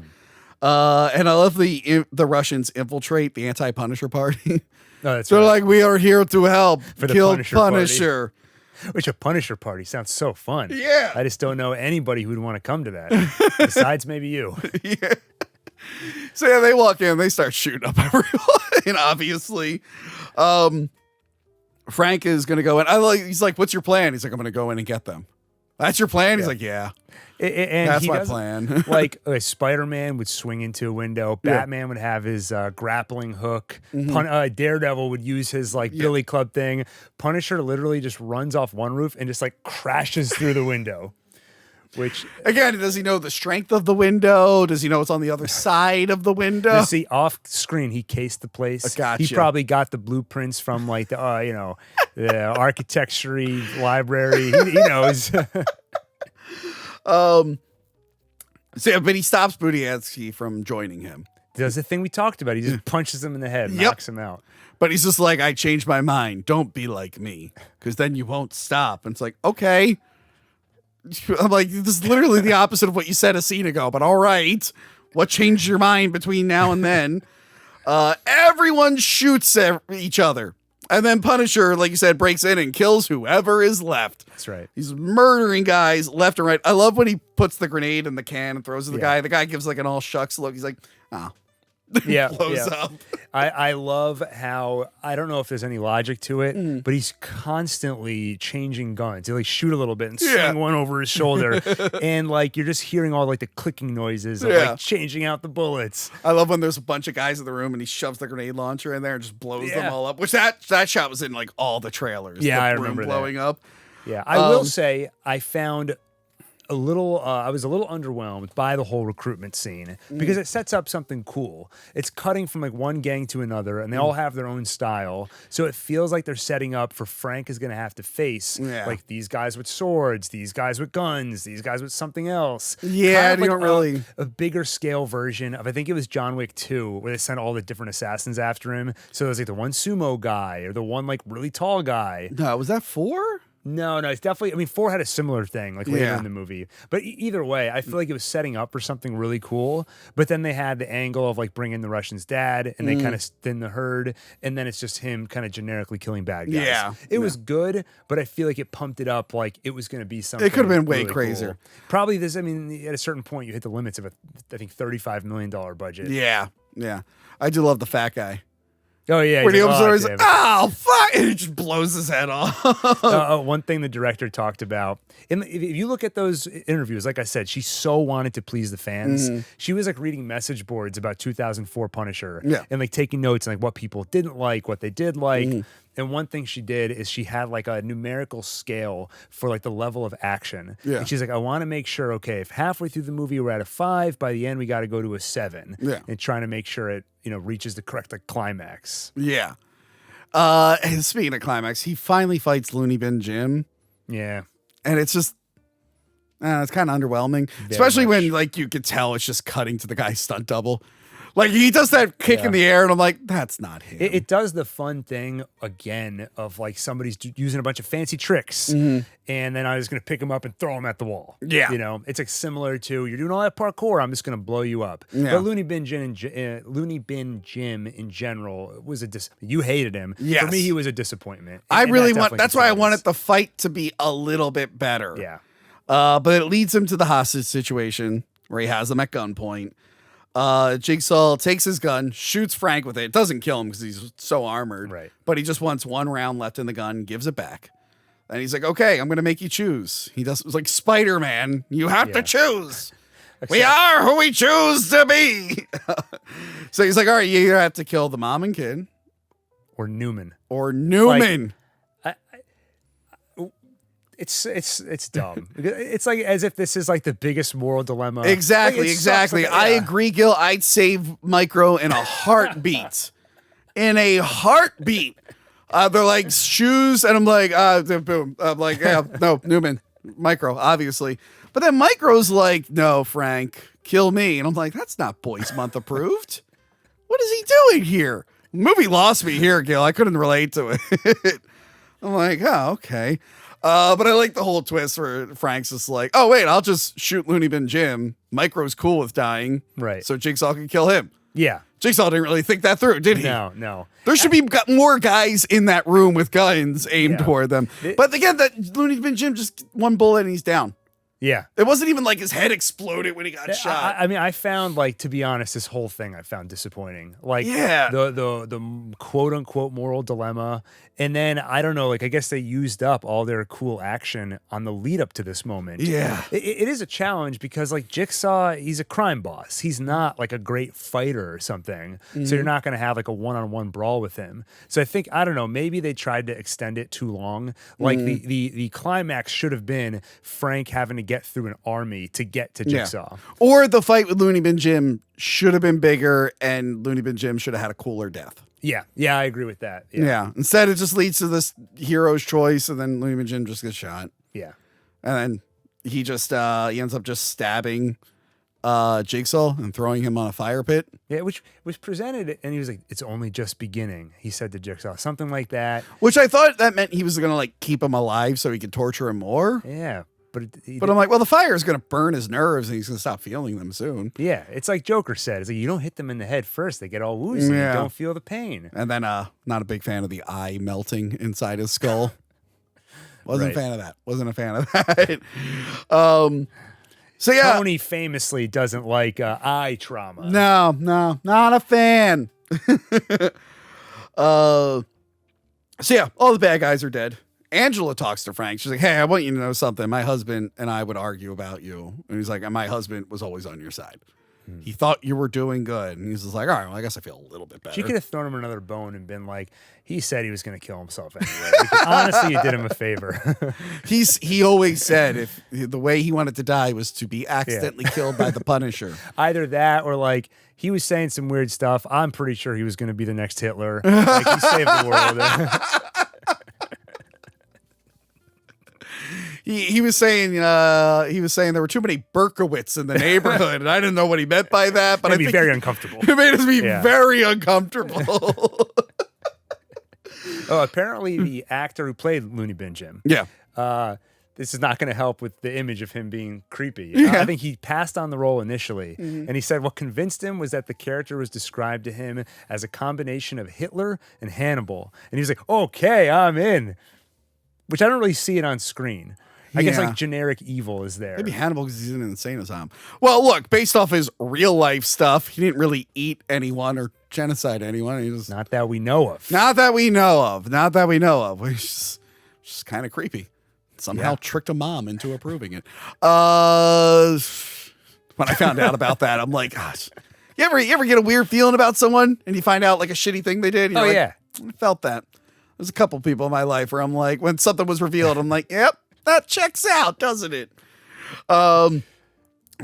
And I love the Russians infiltrate the anti-Punisher party. No, that's They're right. like, we are here to help For the kill Punisher Punisher. Which a Punisher party sounds so fun. Yeah. I just don't know anybody who'd want to come to that. Besides maybe you. Yeah. So yeah, they walk in, they start shooting up everyone, obviously. Frank is gonna go in. He's like, what's your plan? He's like, I'm gonna go in and get them. That's your plan? He's like, yeah. And That's he my doesn't- plan. like Spider-Man would swing into a window. Batman would have his grappling hook. Daredevil would use his like billy club thing. Punisher literally just runs off one roof and just like crashes through the window. Which Again, does he know the strength of the window? Does he know what's on the other side of the window? you see off screen, he cased the place. Gotcha. He probably got the blueprints from like the the architecture library. He knows. So, but he stops Budiansky from joining him. Does the thing we talked about. He just punches him in the head, and knocks him out. But he's just like, I changed my mind. Don't be like me, because then you won't stop. And it's like, okay. I'm like, this is literally the opposite of what you said a scene ago, but all right. What changed your mind between now and then? Everyone shoots each other. And then Punisher, like you said, breaks in and kills whoever is left. That's right. He's murdering guys left and right. I love when he puts the grenade in the can and throws it at the guy. The guy gives like an all shucks look. He's like, oh. Blows up. I love how, I don't know if there's any logic to it, but he's constantly changing guns. He'll like shoot a little bit and swing one over his shoulder. And like you're just hearing all like the clicking noises of like changing out the bullets. I love when there's a bunch of guys in the room and he shoves the grenade launcher in there and just blows them all up. Which that shot was in like all the trailers. Yeah, the I room remember blowing that. up. Yeah, I will say I found a little I was a little underwhelmed by the whole recruitment scene because it sets up something cool. It's cutting from like one gang to another and they all have their own style. So it feels like they're setting up for Frank is going to have to face like these guys with swords, these guys with guns, these guys with something else. Yeah, kind of they don't really a bigger scale version of I think it was John Wick 2 where they sent all the different assassins after him. So there's like the one sumo guy or the one like really tall guy. No, was that 4? No, it's definitely. I mean, 4 had a similar thing like later in the movie, but either way, I feel like it was setting up for something really cool. But then they had the angle of like bringing the Russian's dad, and they kind of thin the herd, and then it's just him kind of generically killing bad guys. Yeah, it was good, but I feel like it pumped it up like it was going to be something. It could have been way really crazier. Cool. Probably this. I mean, at a certain point, you hit the limits of I think $35 million budget. Yeah. I do love the fat guy. Oh yeah, when he opens the door, oh fuck, and he just blows his head off. One thing the director talked about, if you look at those interviews, like I said, she so wanted to please the fans. She was like reading message boards about 2004 Punisher, and like taking notes on like what people didn't like, what they did like. And one thing she did is she had like a numerical scale for like the level of action. Yeah. And she's like, I want to make sure, okay, if halfway through the movie we're at a 5, by the end we got to go to a 7. Yeah. And trying to make sure it, reaches the correct like, climax. Yeah. And speaking of climax, he finally fights Looney Bin Jim. Yeah. And it's just, it's kind of underwhelming. Especially when like you could tell it's just cutting to the guy's stunt double. Like he does that kick in the air, and I'm like, that's not him. It does the fun thing again of like somebody's using a bunch of fancy tricks, and then I was going to pick him up and throw him at the wall. Yeah, it's like similar to you're doing all that parkour. I'm just going to blow you up. Yeah. But Looney Bin Jim in general was you hated him. Yes. For me, he was a disappointment. I really want. That's why I wanted the fight to be a little bit better. Yeah. But it leads him to the hostage situation where he has them at gunpoint. Jigsaw takes his gun, shoots Frank with it. It doesn't kill him because he's so armored. Right. But he just wants 1 round left in the gun, gives it back. And he's like, okay, I'm going to make you choose. He does. It's like Spider-Man. You have to choose. We are who we choose to be. So he's like, all right, you either have to kill the mom and kid. Or Newman. It's dumb. It's like as if this is like the biggest moral dilemma. Exactly. I agree, Gil. I'd save Micro in a heartbeat. They're like shoes, and I'm like, boom. I'm like, yeah, no, Newman, Micro, obviously. But then Micro's like, no, Frank, kill me. And I'm like, that's not Boys Month approved. What is he doing here? The movie lost me here, Gil. I couldn't relate to it. I'm like, oh, okay. But I like the whole twist where Frank's just like, oh, wait, I'll just shoot Looney Bin Jim. Micro's cool with dying. Right. So Jigsaw can kill him. Yeah. Jigsaw didn't really think that through, did he? No. There should be more guys in that room with guns aimed toward them. But again, that Looney Bin Jim just 1 bullet and he's down. Yeah. It wasn't even like his head exploded when he got shot. I mean, I found, like, to be honest, this whole thing I found disappointing. Like, the quote unquote moral dilemma. And then, I don't know, like, I guess they used up all their cool action on the lead up to this moment. Yeah. It is a challenge because, like, Jigsaw, he's a crime boss. He's not, like, a great fighter or something. So you're not going to have, like, a one-on-one brawl with him. So I think, I don't know, maybe they tried to extend it too long. Like, the climax should have been Frank having to get through an army to get to Jigsaw. Or the fight with Looney Bin Jim should have been bigger, and Looney Bin Jim should have had a cooler death. Yeah, I agree with that. Yeah. Instead, it just leads to this hero's choice, and then Looney Bin Jim just gets shot. Yeah. And then he just he ends up just stabbing Jigsaw and throwing him on a fire pit. Yeah, which was presented, and he was like, "It's only just beginning." He said to Jigsaw, something like that. Which I thought that meant he was going to like keep him alive so he could torture him more. Yeah. But I'm like, well, the fire is going to burn his nerves and he's going to stop feeling them soon. Yeah, it's like Joker said. It's like, you don't hit them in the head first. They get all woozy. You don't feel the pain. And then not a big fan of the eye melting inside his skull. Wasn't a fan of that. Wasn't a fan of that. So yeah. Tony famously doesn't like eye trauma. No, not a fan. So yeah, all the bad guys are dead. Angela talks to Frank. She's like, hey, I want you to know something. My husband and I would argue about you. And he's like, my husband was always on your side. He thought you were doing good. And he's just like, all right, well, I guess I feel a little bit better. She could have thrown him another bone and been like, he said he was going to kill himself anyway. Honestly, you did him a favor. He always said if the way he wanted to die was to be accidentally killed by the Punisher. Either that or like he was saying some weird stuff. I'm pretty sure he was going to be the next Hitler. Like he saved the world. He was saying there were too many Berkowitz in the neighborhood, and I didn't know what he meant by that. But I think very uncomfortable. It made us be very uncomfortable. Oh, apparently the actor who played Looney Bin Jim, this is not going to help with the image of him being creepy. I think he passed on the role initially, and he said what convinced him was that the character was described to him as a combination of Hitler and Hannibal. And he was like, okay, I'm in. Which I don't really see it on screen. I guess like generic evil is there. Maybe Hannibal because he's in an insane asylum. Well, look, based off his real life stuff, he didn't really eat anyone or genocide anyone. He just, not that we know of. Not that we know of. Not that we know of. It's just kind of creepy. Somehow tricked a mom into approving it. When I found out about that, I'm like, gosh, you ever get a weird feeling about someone and you find out like a shitty thing they did? You're like, I felt that. There's a couple people in my life where I'm like, when something was revealed, I'm like, yep, that checks out, doesn't it? So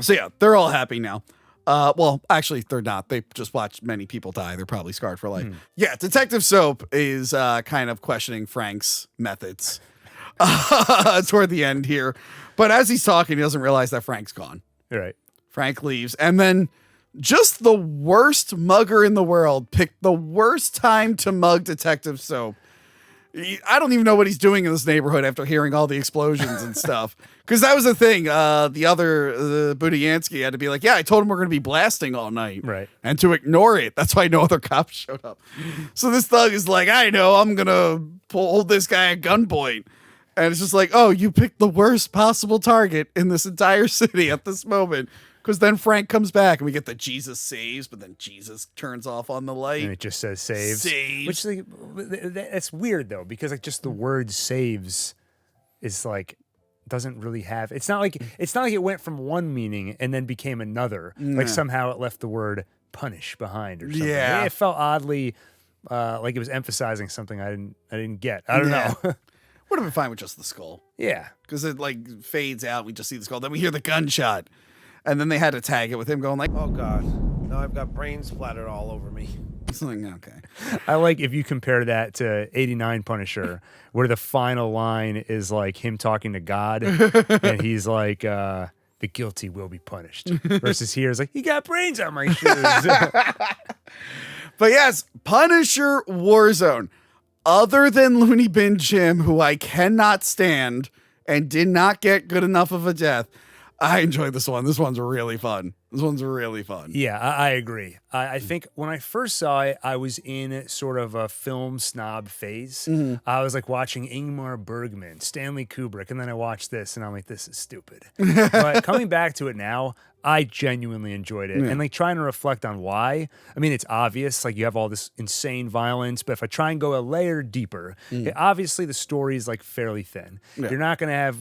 yeah, they're all happy now. Well, actually, they're not. They just watched many people die. They're probably scarred for life. Yeah, Detective Soap is kind of questioning Frank's methods toward the end here. But as he's talking, he doesn't realize that Frank's gone. Right. Frank leaves. And then just the worst mugger in the world picked the worst time to mug Detective Soap. I don't even know what he's doing in this neighborhood after hearing all the explosions and stuff. Because that was the thing. The other Budiansky had to be like, yeah, I told him we're going to be blasting all night. Right. And to ignore it. That's why no other cops showed up. So this thug is like, I know, I'm going to hold this guy at gunpoint. And it's just like, oh, you picked the worst possible target in this entire city at this moment. Because then Frank comes back and we get the Jesus saves, but then Jesus turns off on the light. And it just says saves. Saves. Which, like, that's weird, though, because like just the word saves is like, doesn't really have, it's not like it went from one meaning and then became another. Like somehow it left the word punish behind or something. Yeah. It felt oddly like it was emphasizing something I didn't get. I don't know. Would have been fine with just the skull. Yeah. Because it like fades out. We just see the skull. Then we hear the gunshot. And then they had to tag it with him going like, Oh, God. Now I've got brains splattered all over me. it's like, okay. I like if you compare that to 89 Punisher, where the final line is like him talking to God, and he's like, the guilty will be punished. Versus here is like, you got brains on my shoes. But yes, Punisher Warzone. Other than Looney Bin Jim, who I cannot stand and did not get good enough of a death, I enjoyed this one. This one's really fun. This one's really fun. Yeah, I agree. I think when I first saw it, I was in sort of a film snob phase. I was like watching Ingmar Bergman, Stanley Kubrick, and then I watched this and I'm like, this is stupid. But coming back to it now, I genuinely enjoyed it. And like trying to reflect on why. I mean, it's obvious, like you have all this insane violence, but if I try and go a layer deeper, obviously the story is like fairly thin. You're not going to have,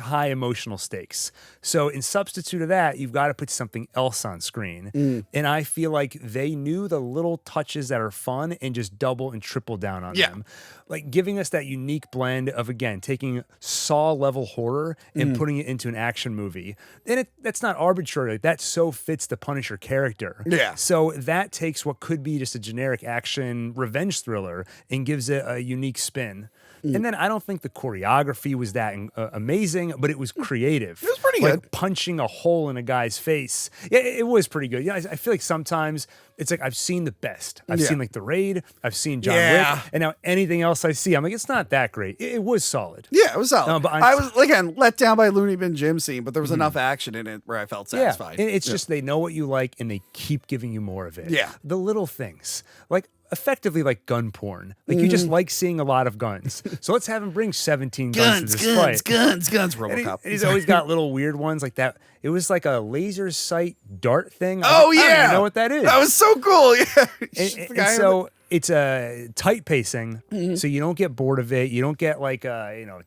high emotional stakes. So in substitute of that, you've got to put something else on screen. And I feel like they knew the little touches that are fun and just double and triple down on them. Like giving us that unique blend of, again, taking Saw level horror and putting it into an action movie. And that's not arbitrary. Like, that so fits the Punisher character. Yeah. So that takes what could be just a generic action revenge thriller and gives it a unique spin. And then I don't think the choreography was that amazing, but it was creative. It was pretty like good. Punching a hole in a guy's face. Yeah, it was pretty good. Yeah, I feel like sometimes it's like I've seen the best. I've seen like The Raid. I've seen John Wick. And now anything else I see, I'm like, it's not that great. It was solid. Yeah, it was solid. But I was, again, let down by Looney Bin Jim scene, but there was enough action in it where I felt satisfied. Yeah, and it's just they know what you like and they keep giving you more of it. Yeah. The little things. Like, effectively like gun porn. Like you just like seeing a lot of guns. So let's have him bring 17 guns to this fight. Guns, And he's always got little weird ones like that. It was like a laser sight dart thing. Oh, I don't even know what that is. That was so cool. Yeah. And so it's a tight pacing, so you don't get bored of it. You don't get like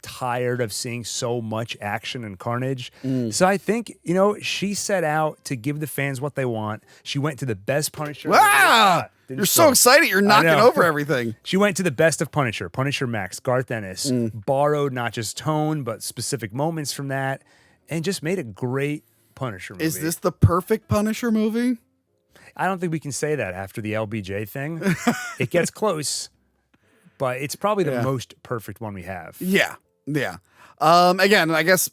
tired of seeing so much action and carnage. So I think she set out to give the fans what they want. She went to the best Punisher. Wow, you're so excited. You're knocking over everything. She went to the best of Punisher, Punisher Max, Garth Ennis, borrowed not just tone but specific moments from that, and just made a great Punisher movie. Is this the perfect Punisher movie? I don't think we can say that after the LBJ thing. It gets close, but it's probably the most perfect one we have. Yeah. Again, I guess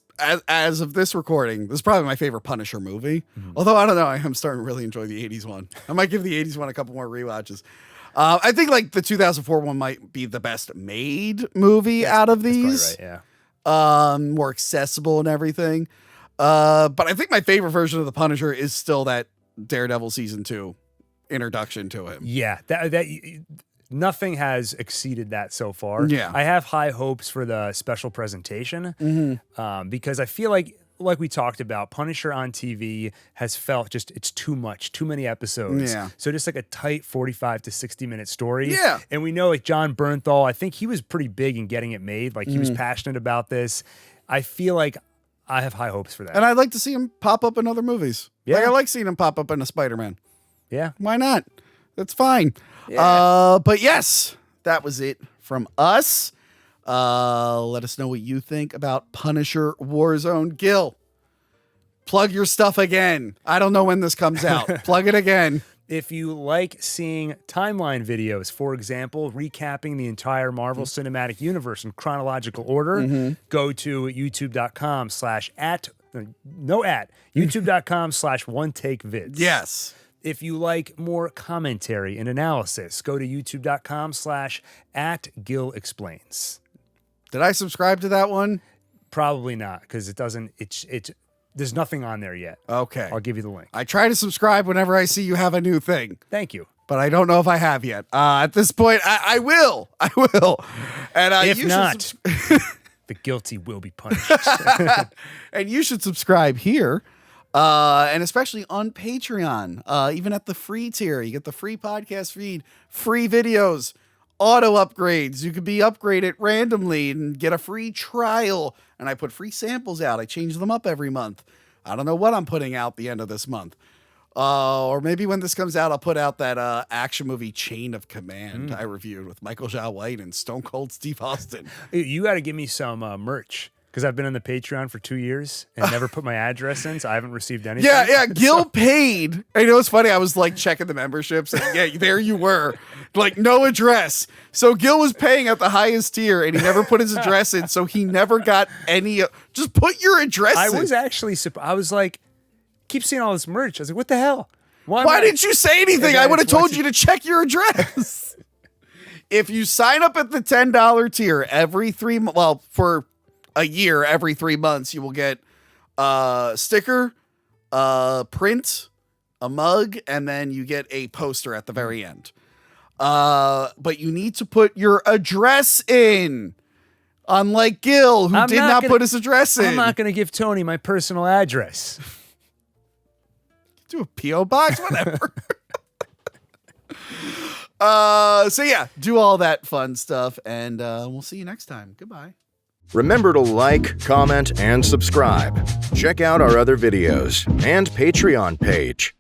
as of this recording, this is probably my favorite Punisher movie. Although I don't know, I'm starting to really enjoy the 80s one. I might give the 80s one a couple more rewatches. I think like the 2004 one might be the best made movie out of these. That's probably right, more accessible and everything. But I think my favorite version of the Punisher is still that Daredevil season 2 introduction to him. Yeah, that nothing has exceeded that so far. Yeah. I have high hopes for the special presentation because I feel like we talked about, Punisher on TV has felt just, it's too much, too many episodes. Yeah. So just like a tight 45 to 60 minute story. Yeah. And we know like John Bernthal, I think he was pretty big in getting it made. Like he was passionate about this. I feel like I have high hopes for that. And I'd like to see him pop up in other movies. Yeah. Like I like seeing him pop up in a Spider-Man. Yeah. Why not? That's fine. But yes, that was it from us. Let us know what you think about Punisher Warzone. Gil, plug your stuff again. I don't know when this comes out. Plug it again. If you like seeing timeline videos, for example, recapping the entire Marvel Cinematic Universe in chronological order, go to youtube.com/youtube.com/one-take-vids. Yes. If you like more commentary and analysis, go to youtube.com/@GilExplains. Did I subscribe to that one? Probably not, because it doesn't, there's nothing on there yet. Okay. I'll give you the link. I try to subscribe whenever I see you have a new thing, Thank you. but I don't know if I have yet. At this point, I will. I will. And If you not, the guilty will be punished. and you should subscribe here. And especially on Patreon, even at the free tier, you get the free podcast feed, free videos, auto upgrades. You could be upgraded randomly and get a free trial. And I put free samples out. I change them up every month. I don't know what I'm putting out the end of this month. Or maybe when this comes out, I'll put out that action movie Chain of Command I reviewed with Michael Jai White and Stone Cold Steve Austin. You got to give me some merch. Because I've been on the Patreon for 2 years and never put my address in, so I haven't received anything. Yeah. Gil paid. And you know what's funny? I was like checking the memberships, and yeah, there you were, like no address. So Gil was paying at the highest tier, and he never put his address in, so he never got any. Just put your address in. I was actually, I was like, keep seeing all this merch. I was like, what the hell? Why didn't you say anything? I would have told you to check your address. If you sign up at the $10 tier every for a year, every 3 months, you will get a sticker, a print, a mug, and then you get a poster at the very end. But you need to put your address in. Unlike Gil, who did not put his address in. I'm not going to give Tony my personal address. Do a P.O. box, whatever. So yeah, do all that fun stuff, and we'll see you next time. Goodbye. Remember to like, comment, and subscribe. Check out our other videos and Patreon page.